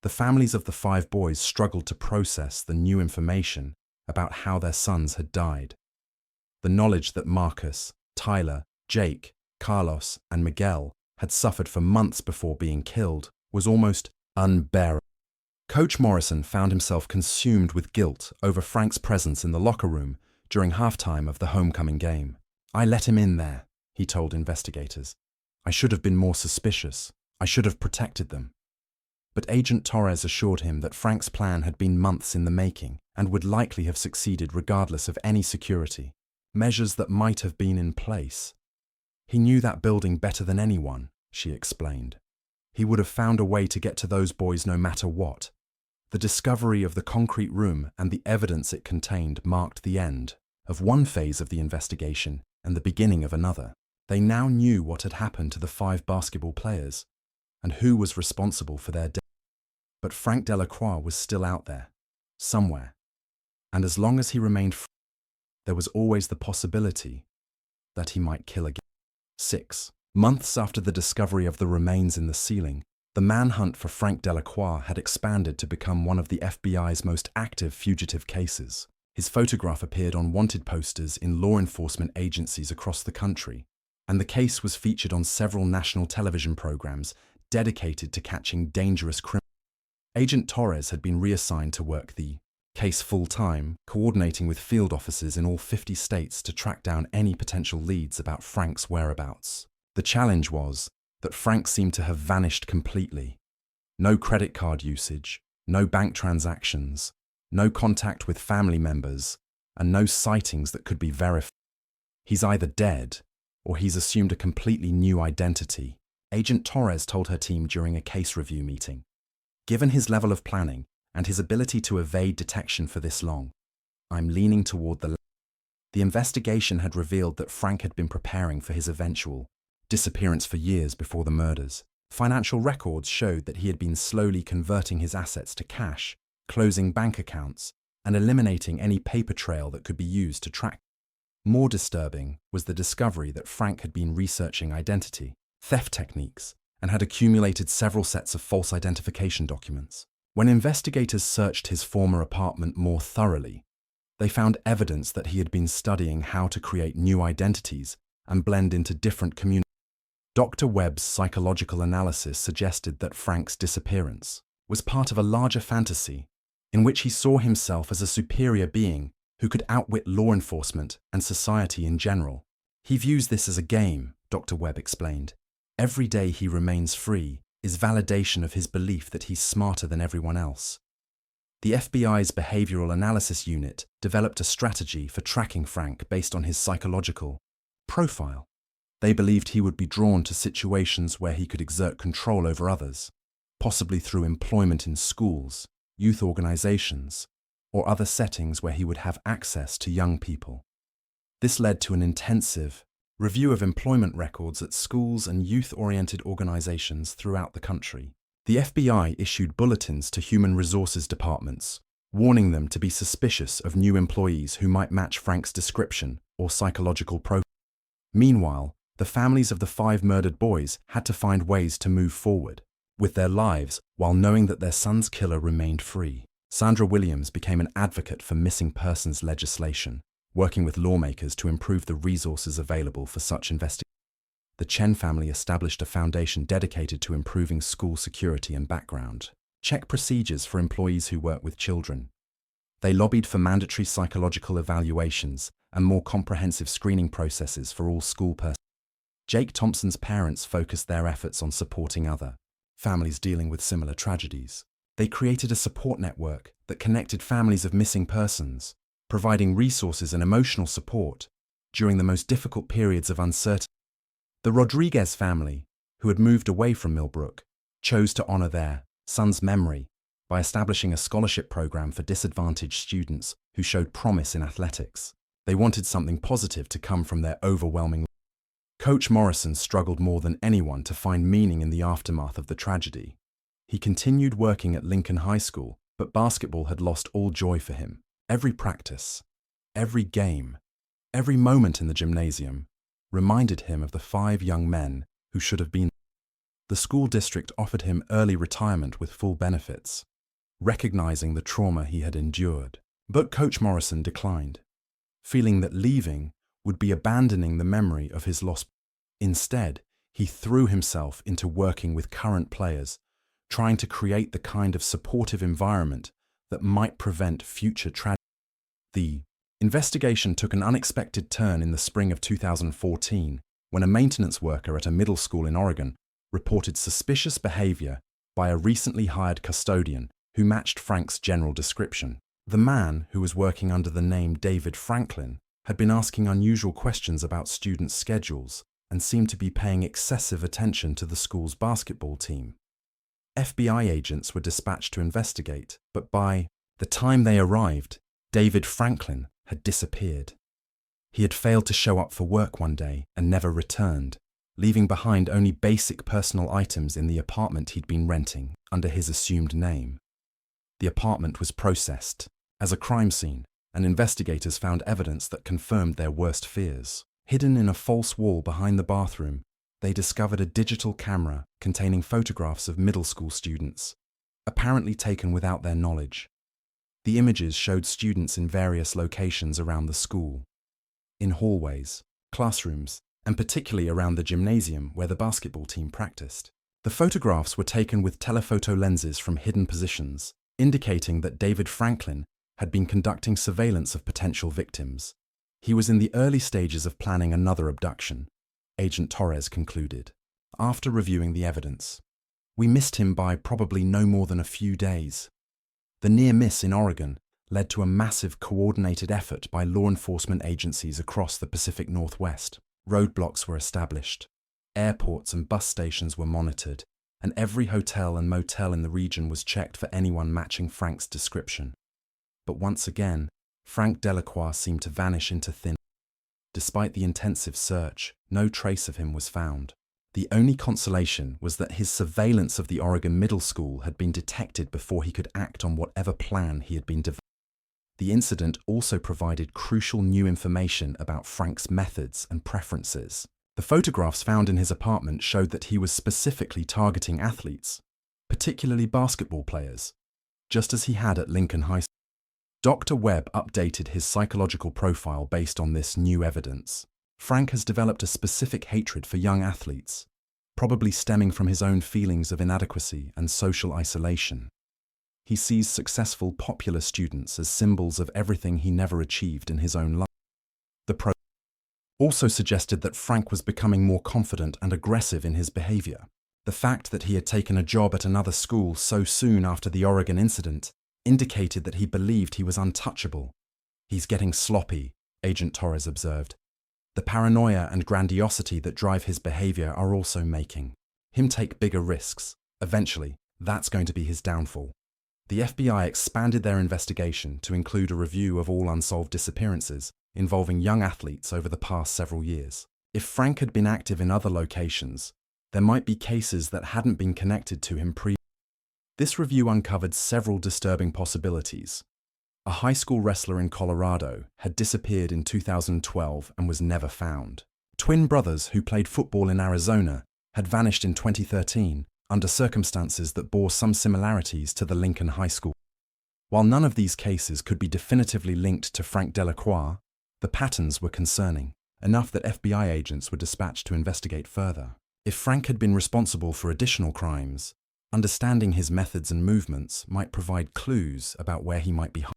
the families of the 5 boys struggled to process the new information about how their sons had died. The knowledge that Marcus, Tyler, Jake, Carlos, and Miguel had suffered for months before being killed was almost unbearable. Coach Morrison found himself consumed with guilt over Frank's presence in the locker room during halftime of the homecoming game. "I let him in there," he told investigators. "I should have been more suspicious. I should have protected them." But Agent Torres assured him that Frank's plan had been months in the making and would likely have succeeded regardless of any security measures that might have been in place. "He knew that building better than anyone," she explained. "He would have found a way to get to those boys no matter what." The discovery of the concrete room and the evidence it contained marked the end of one phase of the investigation and the beginning of another. They now knew what had happened to the 5 basketball players and who was responsible for their death. But Frank Delacroix was still out there, somewhere. And as long as he remained free, there was always the possibility that he might kill again. 6 months after the discovery of the remains in the ceiling, the manhunt for Frank Delacroix had expanded to become one of the FBI's most active fugitive cases. His photograph appeared on wanted posters in law enforcement agencies across the country, and the case was featured on several national television programs dedicated to catching dangerous criminals. Agent Torres had been reassigned to work the case full-time, coordinating with field officers in all 50 states to track down any potential leads about Frank's whereabouts. The challenge was that Frank seemed to have vanished completely. No credit card usage, no bank transactions, no contact with family members, and no sightings that could be verified. He's either dead, or he's assumed a completely new identity, Agent Torres told her team during a case review meeting. Given his level of planning and his ability to evade detection for this long, I'm leaning toward the investigation had revealed that Frank had been preparing for his eventual disappearance for years before the murders. Financial records showed that he had been slowly converting his assets to cash, closing bank accounts, and eliminating any paper trail that could be used to track. More disturbing was the discovery that Frank had been researching identity theft techniques and had accumulated several sets of false identification documents. When investigators searched his former apartment more thoroughly, they found evidence that he had been studying how to create new identities and blend into different communities. Dr. Webb's psychological analysis suggested that Frank's disappearance was part of a larger fantasy in which he saw himself as a superior being who could outwit law enforcement and society in general. He views this as a game, Dr. Webb explained. Every day he remains free is validation of his belief that he's smarter than everyone else. The FBI's Behavioral Analysis Unit developed a strategy for tracking Frank based on his psychological profile. They believed he would be drawn to situations where he could exert control over others, possibly through employment in schools, youth organizations, or other settings where he would have access to young people. This led to an intensive review of employment records at schools and youth-oriented organizations throughout the country. The FBI issued bulletins to human resources departments, warning them to be suspicious of new employees who might match Frank's description or psychological profile. Meanwhile, the families of the 5 murdered boys had to find ways to move forward with their lives while knowing that their son's killer remained free. Sandra Williams became an advocate for missing persons legislation, working with lawmakers to improve the resources available for such investigations. The Chen family established a foundation dedicated to improving school security and background check procedures for employees who work with children. They lobbied for mandatory psychological evaluations and more comprehensive screening processes for all school personnel. Jake Thompson's parents focused their efforts on supporting other families dealing with similar tragedies. They created a support network that connected families of missing persons, providing resources and emotional support during the most difficult periods of uncertainty. The Rodriguez family, who had moved away from Millbrook, chose to honor their son's memory by establishing a scholarship program for disadvantaged students who showed promise in athletics. They wanted something positive to come from their overwhelming. Coach Morrison struggled more than anyone to find meaning in the aftermath of the tragedy. He continued working at Lincoln High School, but basketball had lost all joy for him. Every practice, every game, every moment in the gymnasium reminded him of the 5 young men who should have been. The school district offered him early retirement with full benefits, recognizing the trauma he had endured. But Coach Morrison declined, feeling that leaving would be abandoning the memory of his lost. Instead, he threw himself into working with current players, trying to create the kind of supportive environment that might prevent future tragedy. The investigation took an unexpected turn in the spring of 2014 when a maintenance worker at a middle school in Oregon reported suspicious behavior by a recently hired custodian who matched Frank's general description. The man, who was working under the name David Franklin, had been asking unusual questions about students' schedules and seemed to be paying excessive attention to the school's basketball team. FBI agents were dispatched to investigate, but by the time they arrived, David Franklin had disappeared. He had failed to show up for work one day and never returned, leaving behind only basic personal items in the apartment he'd been renting under his assumed name. The apartment was processed as a crime scene, and investigators found evidence that confirmed their worst fears. Hidden in a false wall behind the bathroom, they discovered a digital camera containing photographs of middle school students, apparently taken without their knowledge. The images showed students in various locations around the school, in hallways, classrooms, and particularly around the gymnasium where the basketball team practiced. The photographs were taken with telephoto lenses from hidden positions, indicating that David Franklin had been conducting surveillance of potential victims. He was in the early stages of planning another abduction, Agent Torres concluded. After reviewing the evidence, we missed him by probably no more than a few days. The near miss in Oregon led to a massive coordinated effort by law enforcement agencies across the Pacific Northwest. Roadblocks were established, airports and bus stations were monitored, and every hotel and motel in the region was checked for anyone matching Frank's description. But once again, Frank Delacroix seemed to vanish into thin air. Despite the intensive search, no trace of him was found. The only consolation was that his surveillance of the Oregon Middle School had been detected before he could act on whatever plan he had been devising. The incident also provided crucial new information about Frank's methods and preferences. The photographs found in his apartment showed that he was specifically targeting athletes, particularly basketball players, just as he had at Lincoln High School. Dr. Webb updated his psychological profile based on this new evidence. Frank has developed a specific hatred for young athletes, probably stemming from his own feelings of inadequacy and social isolation. He sees successful, popular students as symbols of everything he never achieved in his own life. The pro also suggested that Frank was becoming more confident and aggressive in his behavior. The fact that he had taken a job at another school so soon after the Oregon incident indicated that he believed he was untouchable. "He's getting sloppy," Agent Torres observed. The paranoia and grandiosity that drive his behavior are also making him take bigger risks. Eventually, that's going to be his downfall. The FBI expanded their investigation to include a review of all unsolved disappearances involving young athletes over the past several years. If Frank had been active in other locations, there might be cases that hadn't been connected to him previously. This review uncovered several disturbing possibilities. A high school wrestler in Colorado had disappeared in 2012 and was never found. Twin brothers who played football in Arizona had vanished in 2013 under circumstances that bore some similarities to the Lincoln High School. While none of these cases could be definitively linked to Frank Delacroix, the patterns were concerning, enough that FBI agents were dispatched to investigate further. If Frank had been responsible for additional crimes, understanding his methods and movements might provide clues about where he might be hiding.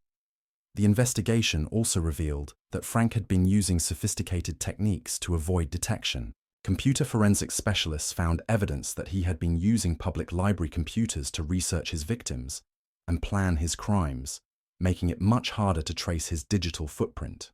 The investigation also revealed that Frank had been using sophisticated techniques to avoid detection. Computer forensic specialists found evidence that he had been using public library computers to research his victims and plan his crimes, making it much harder to trace his digital footprint.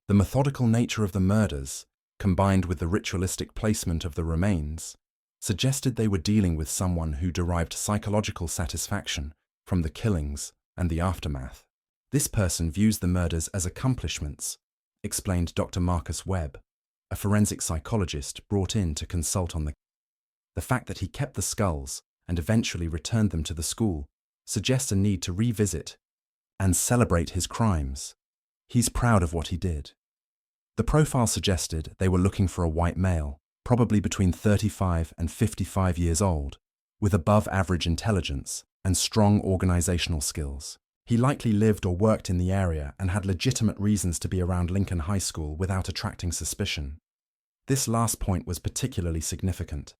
The methodical nature of the murders, combined with the ritualistic placement of the remains, suggested they were dealing with someone who derived psychological satisfaction from the killings and the aftermath. "This person views the murders as accomplishments," explained Dr. Marcus Webb, a forensic psychologist brought in to consult on the fact that he kept the skulls and eventually returned them to the school suggests a need to revisit and celebrate his crimes. He's proud of what he did. The profile suggested they were looking for a white male, probably between 35 and 55 years old, with above-average intelligence and strong organizational skills. He likely lived or worked in the area and had legitimate reasons to be around Lincoln High School without attracting suspicion. This last point was particularly significant.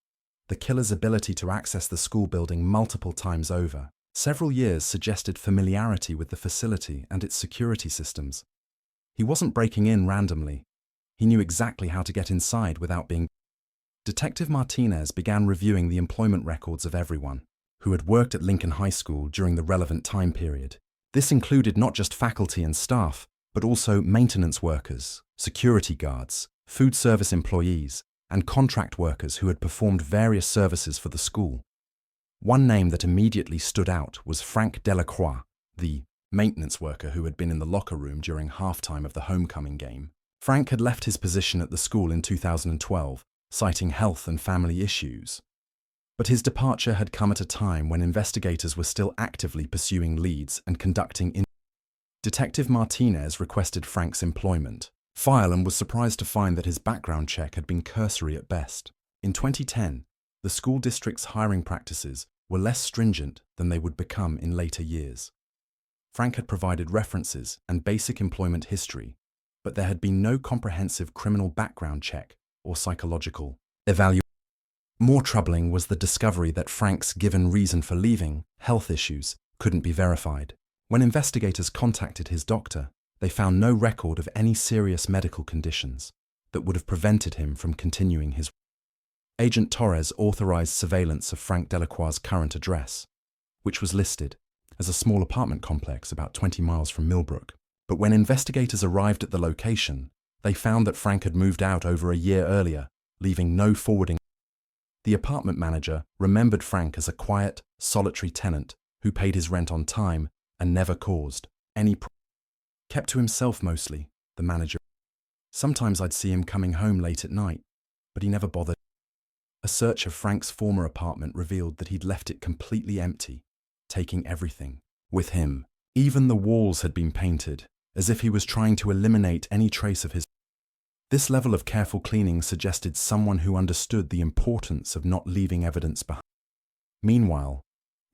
The killer's ability to access the school building multiple times over several years suggested familiarity with the facility and its security systems. He wasn't breaking in randomly. He knew exactly how to get inside without being. Detective Martinez began reviewing the employment records of everyone who had worked at Lincoln High School during the relevant time period. This included not just faculty and staff, but also maintenance workers, security guards, food service employees, and contract workers who had performed various services for the school. One name that immediately stood out was Frank Delacroix, the maintenance worker who had been in the locker room during halftime of the homecoming game. Frank had left his position at the school in 2012, citing health and family issues. But his departure had come at a time when investigators were still actively pursuing leads and conducting. Detective Martinez requested Frank's employment file and was surprised to find that his background check had been cursory at best. In 2010, the school district's hiring practices were less stringent than they would become in later years. Frank had provided references and basic employment history, but there had been no comprehensive criminal background check or psychological evaluation. More troubling was the discovery that Frank's given reason for leaving, health issues, couldn't be verified. When investigators contacted his doctor, they found no record of any serious medical conditions that would have prevented him from continuing his. Agent Torres authorized surveillance of Frank Delacroix's current address, which was listed as a small apartment complex about 20 miles from Millbrook. But when investigators arrived at the location, they found that Frank had moved out over a year earlier, leaving no forwarding. The apartment manager remembered Frank as a quiet, solitary tenant who paid his rent on time and never caused any problems. Kept to himself mostly, the manager. Sometimes I'd see him coming home late at night, but he never bothered. A search of Frank's former apartment revealed that he'd left it completely empty, taking everything with him. Even the walls had been painted, as if he was trying to eliminate any trace of his. This level of careful cleaning suggested someone who understood the importance of not leaving evidence behind. Meanwhile,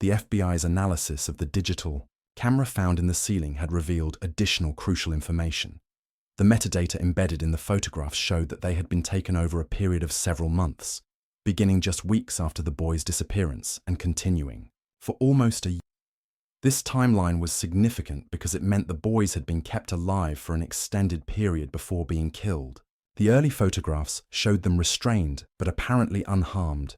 the FBI's analysis of the digital camera found in the ceiling had revealed additional crucial information. The metadata embedded in the photographs showed that they had been taken over a period of several months, beginning just weeks after the boys' disappearance and continuing for almost a year. This timeline was significant because it meant the boys had been kept alive for an extended period before being killed. The early photographs showed them restrained but apparently unharmed.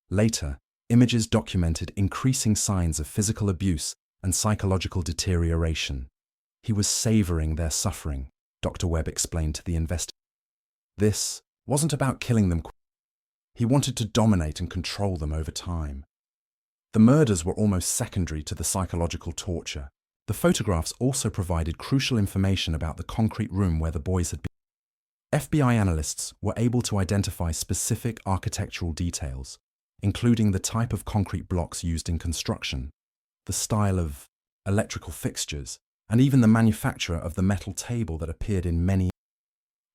Later, images documented increasing signs of physical abuse and psychological deterioration. He was savoring their suffering, Dr. Webb explained to the investigator. This wasn't about killing them. He wanted to dominate and control them over time. The murders were almost secondary to the psychological torture. The photographs also provided crucial information about the concrete room where the boys had been. FBI analysts were able to identify specific architectural details, including the type of concrete blocks used in construction, the style of electrical fixtures, and even the manufacturer of the metal table that appeared in many.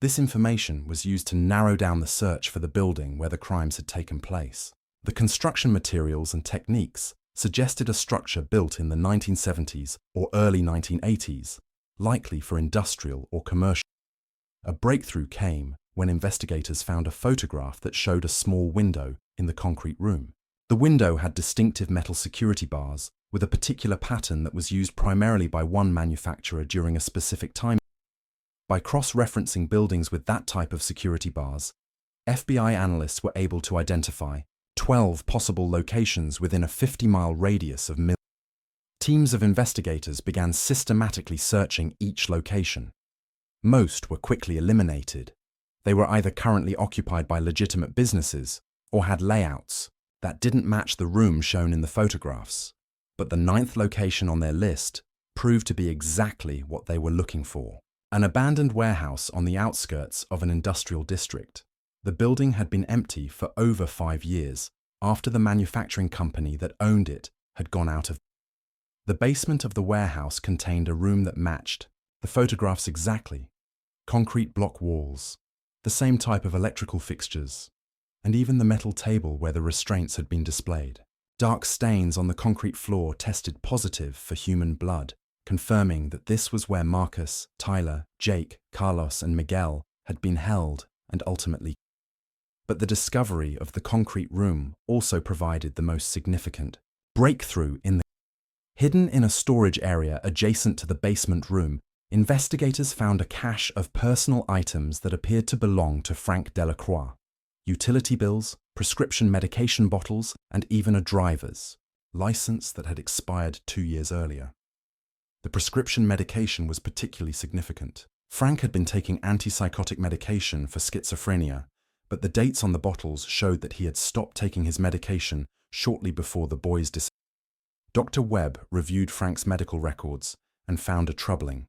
This information was used to narrow down the search for the building where the crimes had taken place. The construction materials and techniques suggested a structure built in the 1970s or early 1980s, likely for industrial or commercial. A breakthrough came when investigators found a photograph that showed a small window in the concrete room. The window had distinctive metal security bars with a particular pattern that was used primarily by one manufacturer during a specific time. By cross-referencing buildings with that type of security bars, FBI analysts were able to identify 12 possible locations within a 50-mile radius of Mill. Teams of investigators began systematically searching each location. Most were quickly eliminated. They were either currently occupied by legitimate businesses or had layouts that didn't match the room shown in the photographs. But the 9th location on their list proved to be exactly what they were looking for: an abandoned warehouse on the outskirts of an industrial district. The building had been empty for over 5 years after the manufacturing company that owned it had gone out of. The basement of the warehouse contained a room that matched the photographs exactly: concrete block walls, the same type of electrical fixtures, and even the metal table where the restraints had been displayed. Dark stains on the concrete floor tested positive for human blood, confirming that this was where Marcus, Tyler, Jake, Carlos, and Miguel had been held and ultimately. But the discovery of the concrete room also provided the most significant breakthrough in the. Hidden in a storage area adjacent to the basement room, investigators found a cache of personal items that appeared to belong to Frank Delacroix: utility bills, prescription medication bottles, and even a driver's license that had expired 2 years earlier. The prescription medication was particularly significant. Frank had been taking antipsychotic medication for schizophrenia, but the dates on the bottles showed that he had stopped taking his medication shortly before the boys' disappearance. Dr. Webb reviewed Frank's medical records and found a troubling.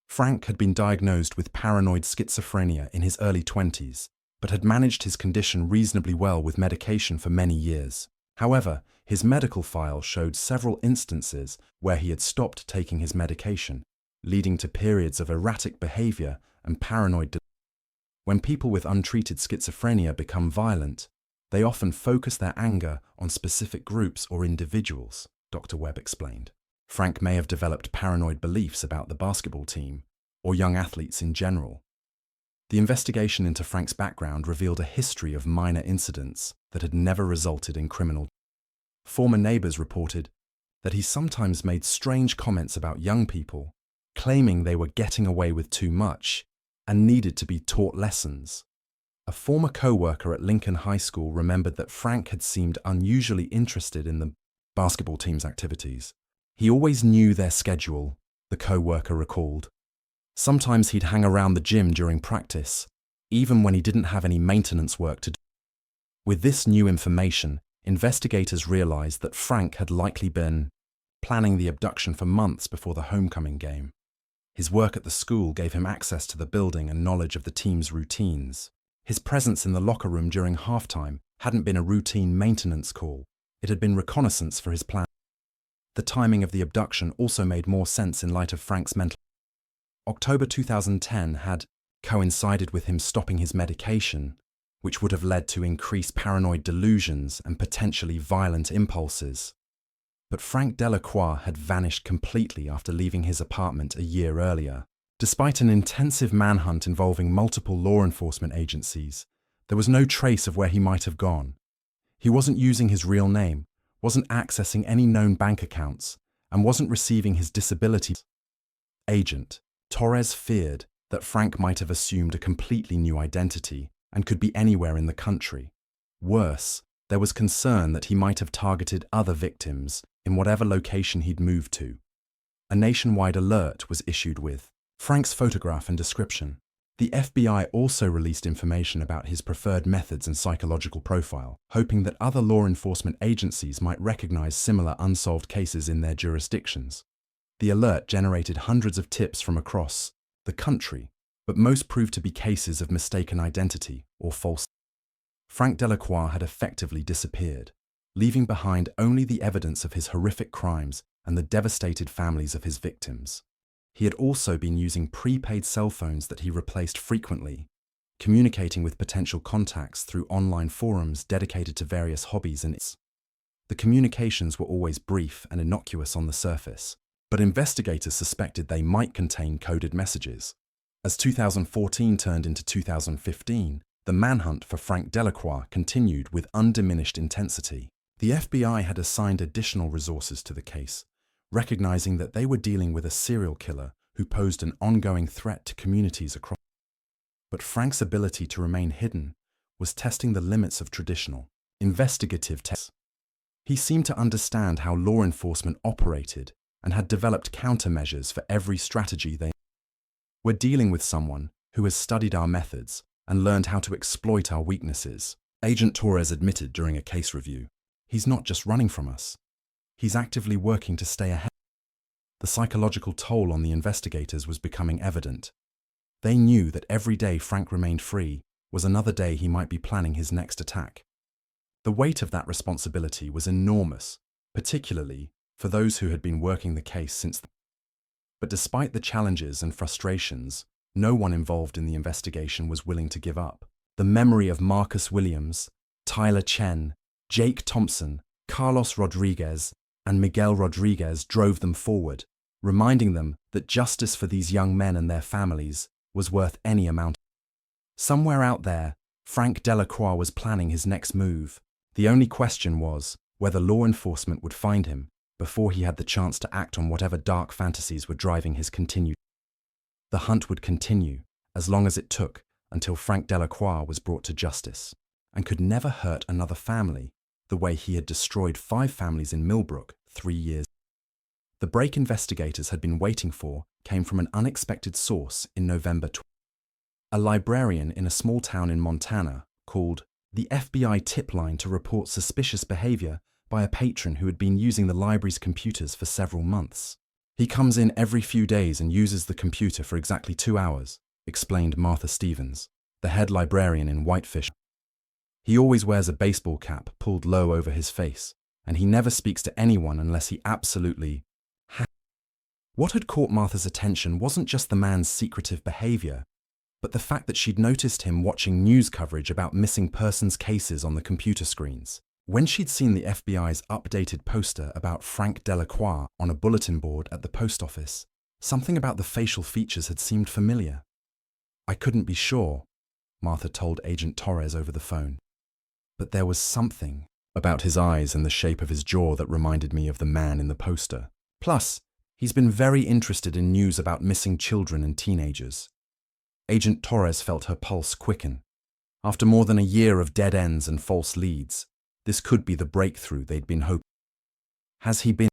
Frank had been diagnosed with paranoid schizophrenia in his early 20s, but had managed his condition reasonably well with medication for many years. However, his medical file showed several instances where he had stopped taking his medication, leading to periods of erratic behavior and paranoid. When people with untreated schizophrenia become violent, they often focus their anger on specific groups or individuals, Dr. Webb explained. Frank may have developed paranoid beliefs about the basketball team or young athletes in general. The investigation into Frank's background revealed a history of minor incidents that had never resulted in criminal. Former neighbors reported that he sometimes made strange comments about young people, claiming they were getting away with too much and needed to be taught lessons. A former co-worker at Lincoln High School remembered that Frank had seemed unusually interested in the basketball team's activities. He always knew their schedule, the co-worker recalled. Sometimes he'd hang around the gym during practice, even when he didn't have any maintenance work to do. With this new information, investigators realized that Frank had likely been planning the abduction for months before the homecoming game. His work at the school gave him access to the building and knowledge of the team's routines. His presence in the locker room during halftime hadn't been a routine maintenance call. It had been reconnaissance for his plan. The timing of the abduction also made more sense in light of Frank's mental. October 2010 had coincided with him stopping his medication, which would have led to increased paranoid delusions and potentially violent impulses. But Frank Delacroix had vanished completely after leaving his apartment a year earlier. Despite an intensive manhunt involving multiple law enforcement agencies, There was no trace of where he might have gone. He wasn't using his real name, wasn't accessing any known bank accounts, and wasn't receiving his disability. Agent Torres feared that Frank might have assumed a completely new identity and could be anywhere in the country. Worse, there was concern that he might have targeted other victims in whatever location he'd moved to. A nationwide alert was issued with Frank's photograph and description. The FBI also released information about his preferred methods and psychological profile, hoping that other law enforcement agencies might recognize similar unsolved cases in their jurisdictions. The alert generated hundreds of tips from across the country, but most proved to be cases of mistaken identity or false. Frank Delacroix had effectively disappeared, leaving behind only the evidence of his horrific crimes and the devastated families of his victims. He had also been using prepaid cell phones that he replaced frequently, communicating with potential contacts through online forums dedicated to various hobbies and the communications were always brief and innocuous on the surface, but investigators suspected they might contain coded messages. As 2014 turned into 2015, the manhunt for Frank Delacroix continued with undiminished intensity. The FBI had assigned additional resources to the case, recognizing that they were dealing with a serial killer who posed an ongoing threat to communities across. But Frank's ability to remain hidden was testing the limits of traditional investigative tests. He seemed to understand how law enforcement operated and had developed countermeasures for every strategy they. We're dealing with someone who has studied our methods and learned how to exploit our weaknesses, Agent Torres admitted during a case review. He's not just running from us. He's actively working to stay ahead. The psychological toll on the investigators was becoming evident. They knew that every day Frank remained free was another day he might be planning his next attack. The weight of that responsibility was enormous, particularly for those who had been working the case since. But despite the challenges and frustrations, no one involved in the investigation was willing to give up. The memory of Marcus Williams, Tyler Chen, Jake Thompson, Carlos Rodriguez, and Miguel Rodriguez drove them forward, reminding them that justice for these young men and their families was worth any amount. Somewhere out there, Frank Delacroix was planning his next move. The only question was whether law enforcement would find him before he had the chance to act on whatever dark fantasies were driving his continued. The hunt would continue as long as it took until Frank Delacroix was brought to justice and could never hurt another family the way he had destroyed 5 families in Millbrook 3 years. The break investigators had been waiting for came from an unexpected source in November. A librarian in a small town in Montana called the FBI tip line to report suspicious behavior by a patron who had been using the library's computers for several months. He comes in every few days and uses the computer for exactly 2 hours, explained Martha Stevens, the head librarian in Whitefish. He always wears a baseball cap pulled low over his face, and he never speaks to anyone unless he absolutely has. What had caught Martha's attention wasn't just the man's secretive behavior, but the fact that she'd noticed him watching news coverage about missing persons cases on the computer screens. When she'd seen the FBI's updated poster about Frank Delacroix on a bulletin board at the post office, something about the facial features had seemed familiar. I couldn't be sure, Martha told Agent Torres over the phone. But there was something about his eyes and the shape of his jaw that reminded me of the man in the poster. Plus, he's been very interested in news about missing children and teenagers. Agent Torres felt her pulse quicken. After more than a year of dead ends and false leads, this could be the breakthrough they'd been hoping. Has he been?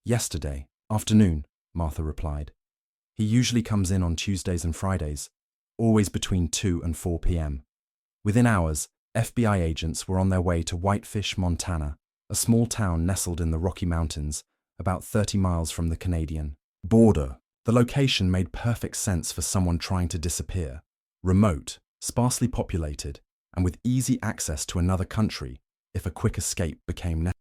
Yesterday afternoon, Martha replied. He usually comes in on Tuesdays and Fridays, always between 2 and 4 p.m. Within hours, FBI agents were on their way to Whitefish, Montana, a small town nestled in the Rocky Mountains, about 30 miles from the Canadian border. The location made perfect sense for someone trying to disappear. Remote, sparsely populated, and with easy access to another country if a quick escape became necessary.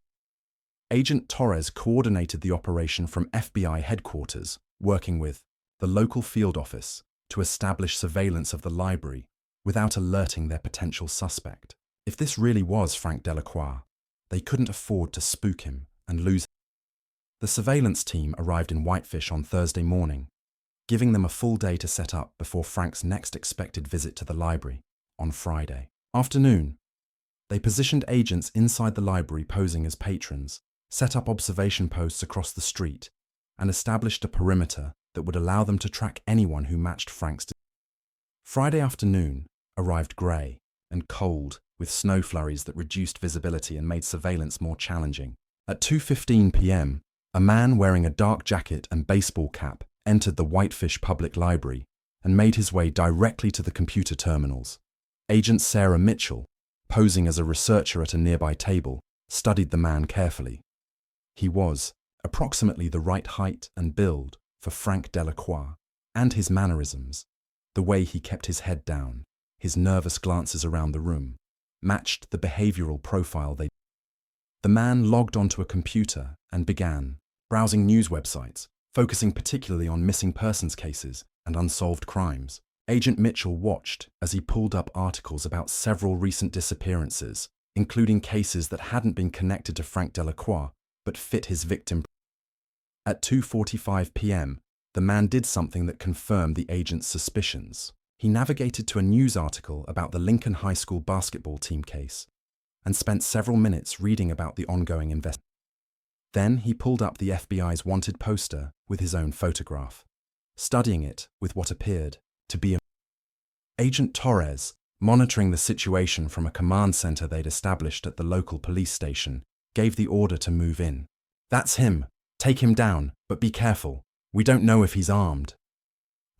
Agent Torres coordinated the operation from FBI headquarters, working with the local field office to establish surveillance of the library without alerting their potential suspect. If this really was Frank Delacroix, they couldn't afford to spook him and lose him. The surveillance team arrived in Whitefish on Thursday morning, giving them a full day to set up before Frank's next expected visit to the library on Friday. Afternoon. They positioned agents inside the library posing as patrons, set up observation posts across the street, and established a perimeter that would allow them to track anyone who matched Frank's. Friday afternoon arrived grey and cold, with snow flurries that reduced visibility and made surveillance more challenging. At 2:15 p.m., a man wearing a dark jacket and baseball cap entered the Whitefish Public Library and made his way directly to the computer terminals. Agent Sarah Mitchell, posing as a researcher at a nearby table, studied the man carefully. He was approximately the right height and build for Frank Delacroix, and his mannerisms, the way he kept his head down, his nervous glances around the room, matched the behavioral profile they. The man logged onto a computer and began browsing news websites, focusing particularly on missing persons cases and unsolved crimes. Agent Mitchell watched as he pulled up articles about several recent disappearances, including cases that hadn't been connected to Frank Delacroix but fit his victim. At 2:45 p.m., the man did something that confirmed the agent's suspicions. He navigated to a news article about the Lincoln High School basketball team case and spent several minutes reading about the ongoing investigation. Then he pulled up the FBI's wanted poster with his own photograph, studying it with what appeared to be Agent Torres, monitoring the situation from a command center they'd established at the local police station, gave the order to move in. "That's him. Take him down, but be careful. We don't know if he's armed."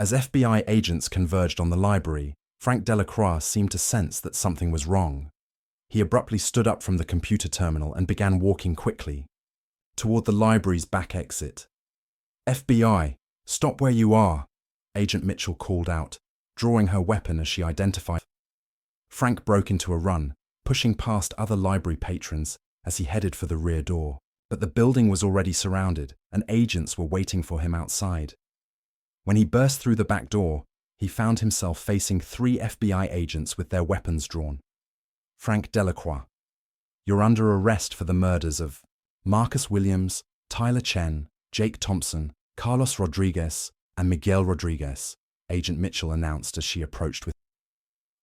As FBI agents converged on the library, Frank Delacroix seemed to sense that something was wrong. He abruptly stood up from the computer terminal and began walking quickly toward the library's back exit. "FBI, stop where you are," Agent Mitchell called out, drawing her weapon as she identified. Frank broke into a run, pushing past other library patrons as he headed for the rear door. But the building was already surrounded, and agents were waiting for him outside. When he burst through the back door, he found himself facing 3 FBI agents with their weapons drawn. "Frank Delacroix, you're under arrest for the murders of Marcus Williams, Tyler Chen, Jake Thompson, Carlos Rodriguez, and Miguel Rodriguez," Agent Mitchell announced as she approached with.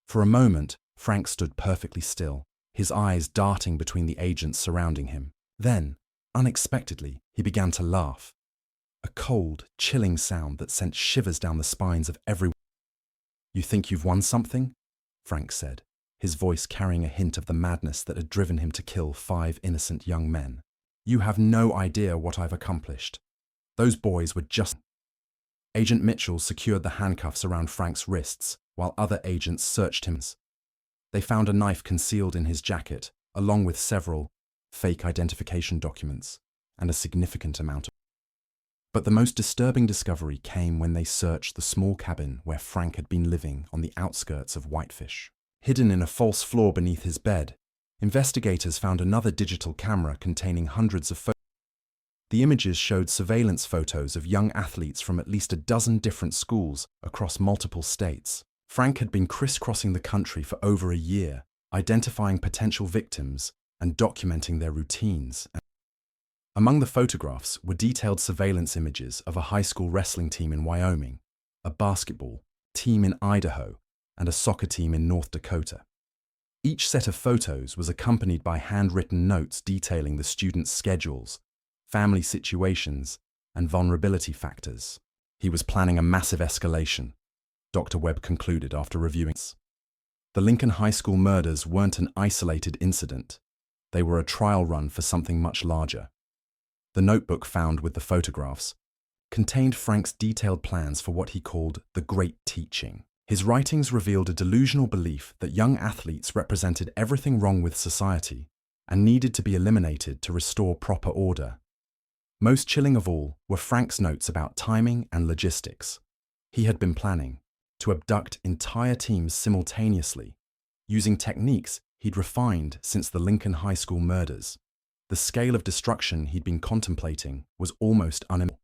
For a moment, Frank stood perfectly still, his eyes darting between the agents surrounding him. Then, unexpectedly, he began to laugh. A cold, chilling sound that sent shivers down the spines of everyone. "You think you've won something?" Frank said, his voice carrying a hint of the madness that had driven him to kill 5 innocent young men. "You have no idea what I've accomplished. Those boys were just..." Agent Mitchell secured the handcuffs around Frank's wrists while other agents searched him. They found a knife concealed in his jacket, along with several fake identification documents and a significant amount of. But the most disturbing discovery came when they searched the small cabin where Frank had been living on the outskirts of Whitefish. Hidden in a false floor beneath his bed, investigators found another digital camera containing hundreds of photos. The images showed surveillance photos of young athletes from at least a dozen different schools across multiple states. Frank had been crisscrossing the country for over a year, identifying potential victims and documenting their routines. Among the photographs were detailed surveillance images of a high school wrestling team in Wyoming, a basketball team in Idaho, and a soccer team in North Dakota. Each set of photos was accompanied by handwritten notes detailing the students' schedules, family situations, and vulnerability factors. He was planning a massive escalation, Dr. Webb concluded after reviewing it. The Lincoln High School murders weren't an isolated incident. They were a trial run for something much larger. The notebook found with the photographs contained Frank's detailed plans for what he called the Great Teaching. His writings revealed a delusional belief that young athletes represented everything wrong with society and needed to be eliminated to restore proper order. Most chilling of all were Frank's notes about timing and logistics. He had been planning to abduct entire teams simultaneously, using techniques he'd refined since the Lincoln High School murders. The scale of destruction he'd been contemplating was almost unimaginable.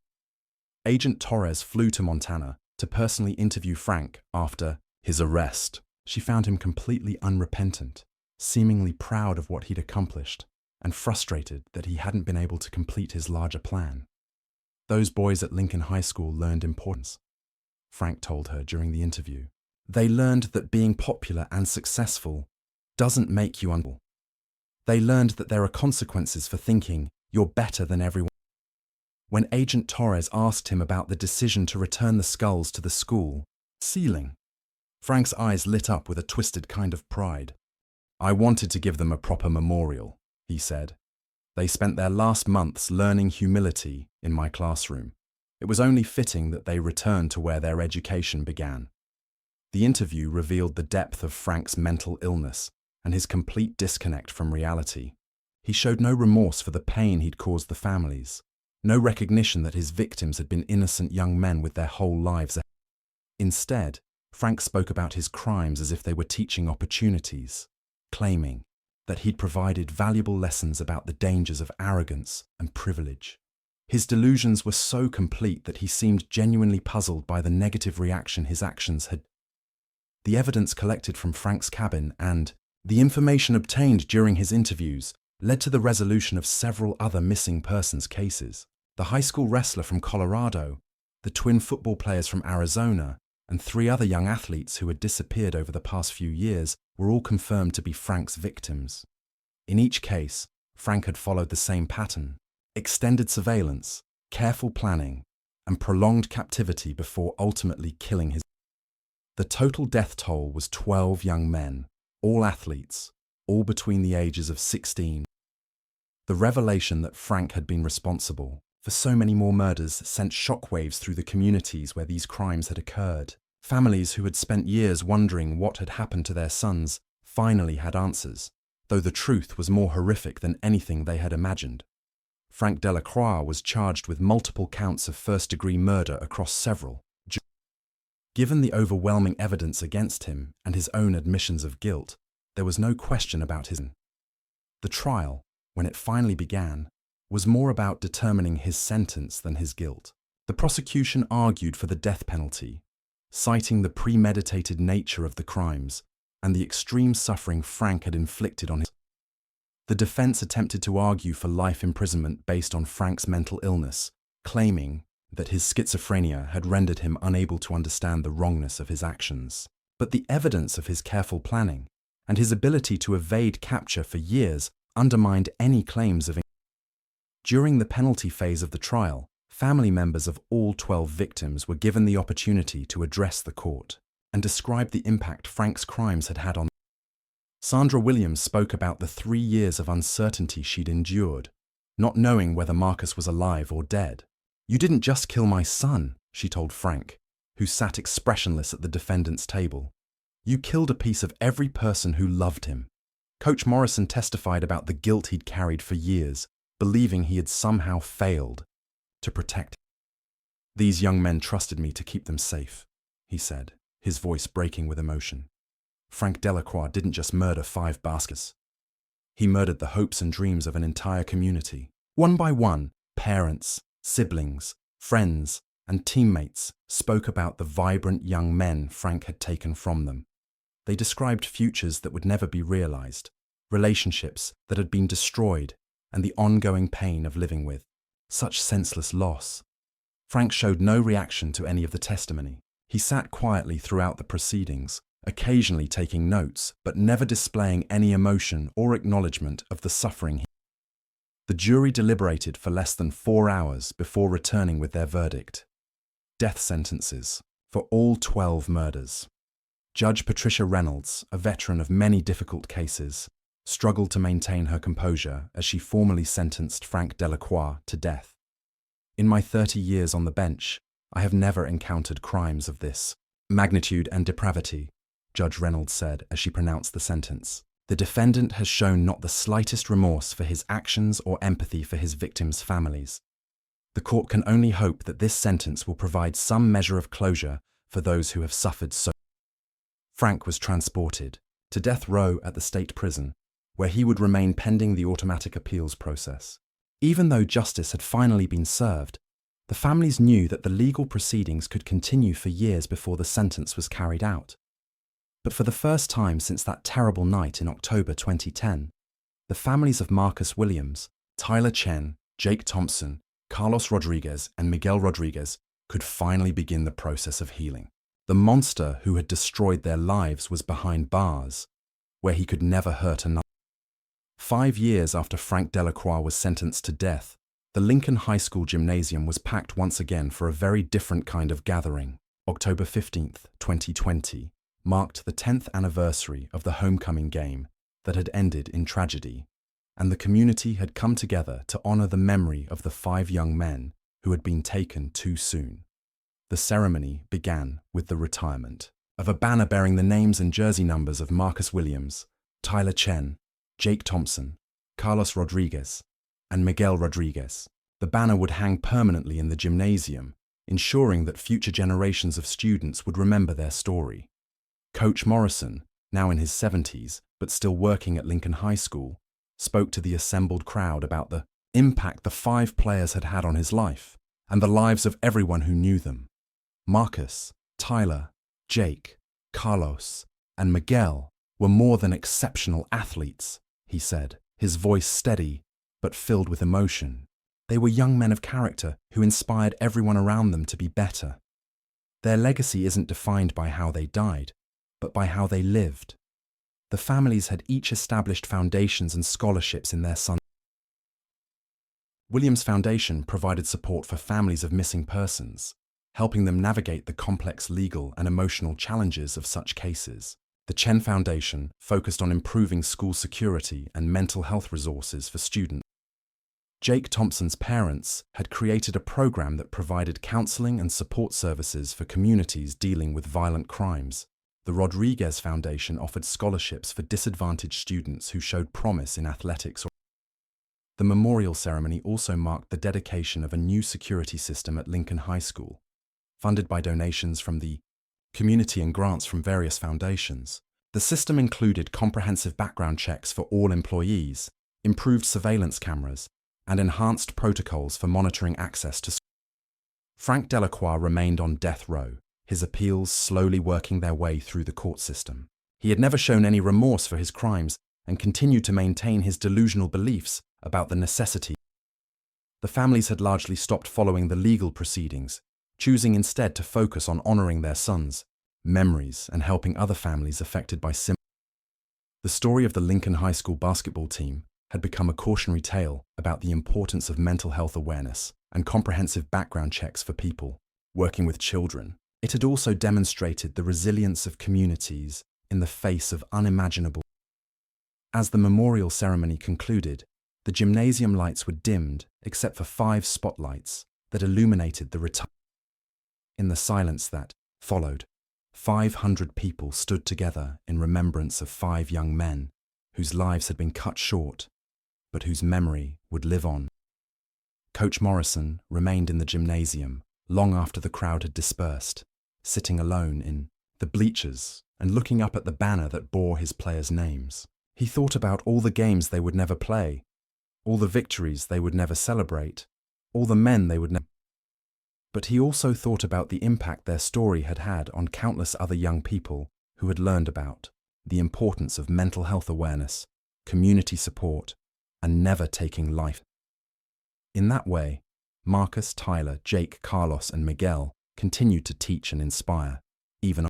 Agent Torres flew to Montana to personally interview Frank after his arrest. She found him completely unrepentant, seemingly proud of what he'd accomplished, and frustrated that he hadn't been able to complete his larger plan. "Those boys at Lincoln High School learned importance," Frank told her during the interview. "They learned that being popular and successful doesn't make you unable. They learned that there are consequences for thinking you're better than everyone. When Agent Torres asked him about the decision to return the skulls to the school ceiling, Frank's eyes lit up with a twisted kind of pride. I wanted to give them a proper memorial, he said. They spent their last months learning humility in my classroom. It was only fitting that they return to where their education began. The interview revealed the depth of Frank's mental illness and his complete disconnect from reality. He showed no remorse for the pain he'd caused the families, no recognition that his victims had been innocent young men with their whole lives ahead. Instead, Frank spoke about his crimes as if they were teaching opportunities, claiming that he'd provided valuable lessons about the dangers of arrogance and privilege. His delusions were so complete that he seemed genuinely puzzled by the negative reaction his actions had. The evidence collected from Frank's cabin and the information obtained during his interviews led to the resolution of several other missing persons cases. The high school wrestler from Colorado, the twin football players from Arizona, and 3 other young athletes who had disappeared over the past few years were all confirmed to be Frank's victims. In each case, Frank had followed the same pattern: extended surveillance, careful planning, and prolonged captivity before ultimately killing his. The total death toll was 12 young men, all athletes, all between the ages of 16. The revelation that Frank had been responsible for so many more murders sent shockwaves through the communities where these crimes had occurred. Families who had spent years wondering what had happened to their sons finally had answers, though the truth was more horrific than anything they had imagined. Frank Delacroix was charged with multiple counts of first-degree murder across several. Given the overwhelming evidence against him and his own admissions of guilt, there was no question about his. The trial, when it finally began, was more about determining his sentence than his guilt. The prosecution argued for the death penalty, citing the premeditated nature of the crimes and the extreme suffering Frank had inflicted on his. The defense attempted to argue for life imprisonment based on Frank's mental illness, claiming that his schizophrenia had rendered him unable to understand the wrongness of his actions. But the evidence of his careful planning and his ability to evade capture for years undermined any claims of. During the penalty phase of the trial, family members of all 12 victims were given the opportunity to address the court and describe the impact Frank's crimes had had on them. Sandra Williams spoke about the 3 years of uncertainty she'd endured, not knowing whether Marcus was alive or dead. "You didn't just kill my son," she told Frank, who sat expressionless at the defendant's table. "You killed a piece of every person who loved him." Coach Morrison testified about the guilt he'd carried for years, believing he had somehow failed to protect. "These young men trusted me to keep them safe," he said, his voice breaking with emotion. Frank Delacroix didn't just murder 5 baskets. He murdered the hopes and dreams of an entire community. One by one, parents, siblings, friends, and teammates spoke about the vibrant young men Frank had taken from them. They described futures that would never be realized, relationships that had been destroyed, and the ongoing pain of living with such senseless loss. Frank showed no reaction to any of the testimony. He sat quietly throughout the proceedings, occasionally taking notes, but never displaying any emotion or acknowledgement of the suffering. The jury deliberated for less than 4 hours before returning with their verdict: death sentences for all 12 murders. Judge Patricia Reynolds, a veteran of many difficult cases, struggled to maintain her composure as she formally sentenced Frank Delacroix to death. "In my 30 years on the bench, I have never encountered crimes of this magnitude and depravity," Judge Reynolds said as she pronounced the sentence. "The defendant has shown not the slightest remorse for his actions or empathy for his victims' families. The court can only hope that this sentence will provide some measure of closure for those who have suffered so." Frank was transported to death row at the state prison, where he would remain pending the automatic appeals process. Even though justice had finally been served, the families knew that the legal proceedings could continue for years before the sentence was carried out. But for the first time since that terrible night in October 2010, the families of Marcus Williams, Tyler Chen, Jake Thompson, Carlos Rodriguez, and Miguel Rodriguez could finally begin the process of healing. The monster who had destroyed their lives was behind bars, where he could never hurt another. 5 years after Frank Delacroix was sentenced to death, the Lincoln High School gymnasium was packed once again for a very different kind of gathering. October 15th, 2020, marked the 10th anniversary of the homecoming game that had ended in tragedy, and the community had come together to honor the memory of the 5 young men who had been taken too soon. The ceremony began with the retirement of a banner bearing the names and jersey numbers of Marcus Williams, Tyler Chen, Jake Thompson, Carlos Rodriguez, and Miguel Rodriguez. The banner would hang permanently in the gymnasium, ensuring that future generations of students would remember their story. Coach Morrison, now in his 70s but still working at Lincoln High School, spoke to the assembled crowd about the impact the 5 players had had on his life and the lives of everyone who knew them. Marcus, Tyler, Jake, Carlos, and Miguel were more than exceptional athletes, he said, his voice steady but filled with emotion. They were young men of character who inspired everyone around them to be better. Their legacy isn't defined by how they died, but by how they lived. The families had each established foundations and scholarships in their sons. Williams Foundation provided support for families of missing persons, helping them navigate the complex legal and emotional challenges of such cases. The Chen Foundation focused on improving school security and mental health resources for students. Jake Thompson's parents had created a program that provided counseling and support services for communities dealing with violent crimes. The Rodriguez Foundation offered scholarships for disadvantaged students who showed promise in athletics. The memorial ceremony also marked the dedication of a new security system at Lincoln High School, funded by donations from the community and grants from various foundations. The system included comprehensive background checks for all employees, improved surveillance cameras, and enhanced protocols for monitoring access to schools. Frank Delacroix remained on death row, his appeals slowly working their way through the court system. He had never shown any remorse for his crimes and continued to maintain his delusional beliefs about the necessity. The families had largely stopped following the legal proceedings, choosing instead to focus on honoring their sons' memories and helping other families affected by similar. The story of the Lincoln High School basketball team had become a cautionary tale about the importance of mental health awareness and comprehensive background checks for people working with children. It had also demonstrated the resilience of communities in the face of unimaginable. As the memorial ceremony concluded, the gymnasium lights were dimmed except for 5 spotlights that illuminated the retirement. In the silence that followed, 500 people stood together in remembrance of 5 young men whose lives had been cut short, but whose memory would live on. Coach Morrison remained in the gymnasium long after the crowd had dispersed, sitting alone in the bleachers and looking up at the banner that bore his players' names. He thought about all the games they would never play, all the victories they would never celebrate, all the men they would never. But he also thought about the impact their story had had on countless other young people who had learned about the importance of mental health awareness, community support, and never taking life. In that way, Marcus, Tyler, Jake, Carlos, and Miguel continued to teach and inspire, even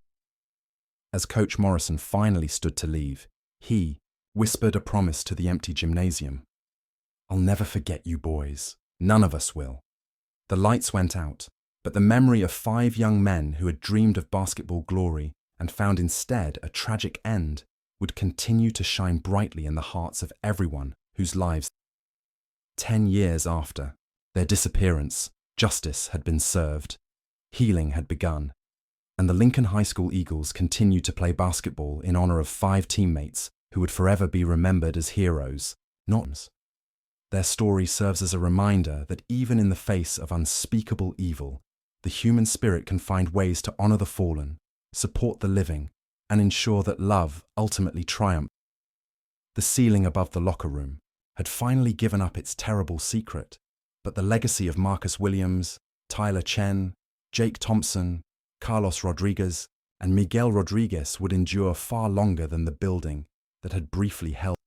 as Coach Morrison finally stood to leave. He whispered a promise to the empty gymnasium. "I'll never forget you boys. None of us will." The lights went out, but the memory of 5 young men who had dreamed of basketball glory and found instead a tragic end would continue to shine brightly in the hearts of everyone whose lives. 10 years after their disappearance, justice had been served, healing had begun, and the Lincoln High School Eagles continued to play basketball in honor of 5 teammates who would forever be remembered as heroes, not. Their story serves as a reminder that even in the face of unspeakable evil, the human spirit can find ways to honor the fallen, support the living, and ensure that love ultimately triumphs. The ceiling above the locker room had finally given up its terrible secret, but the legacy of Marcus Williams, Tyler Chen, Jake Thompson, Carlos Rodriguez, and Miguel Rodriguez would endure far longer than the building that had briefly held.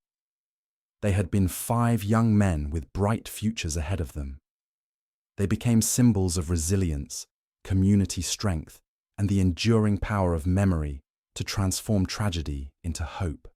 They had been 5 young men with bright futures ahead of them. They became symbols of resilience, community strength, and the enduring power of memory to transform tragedy into hope.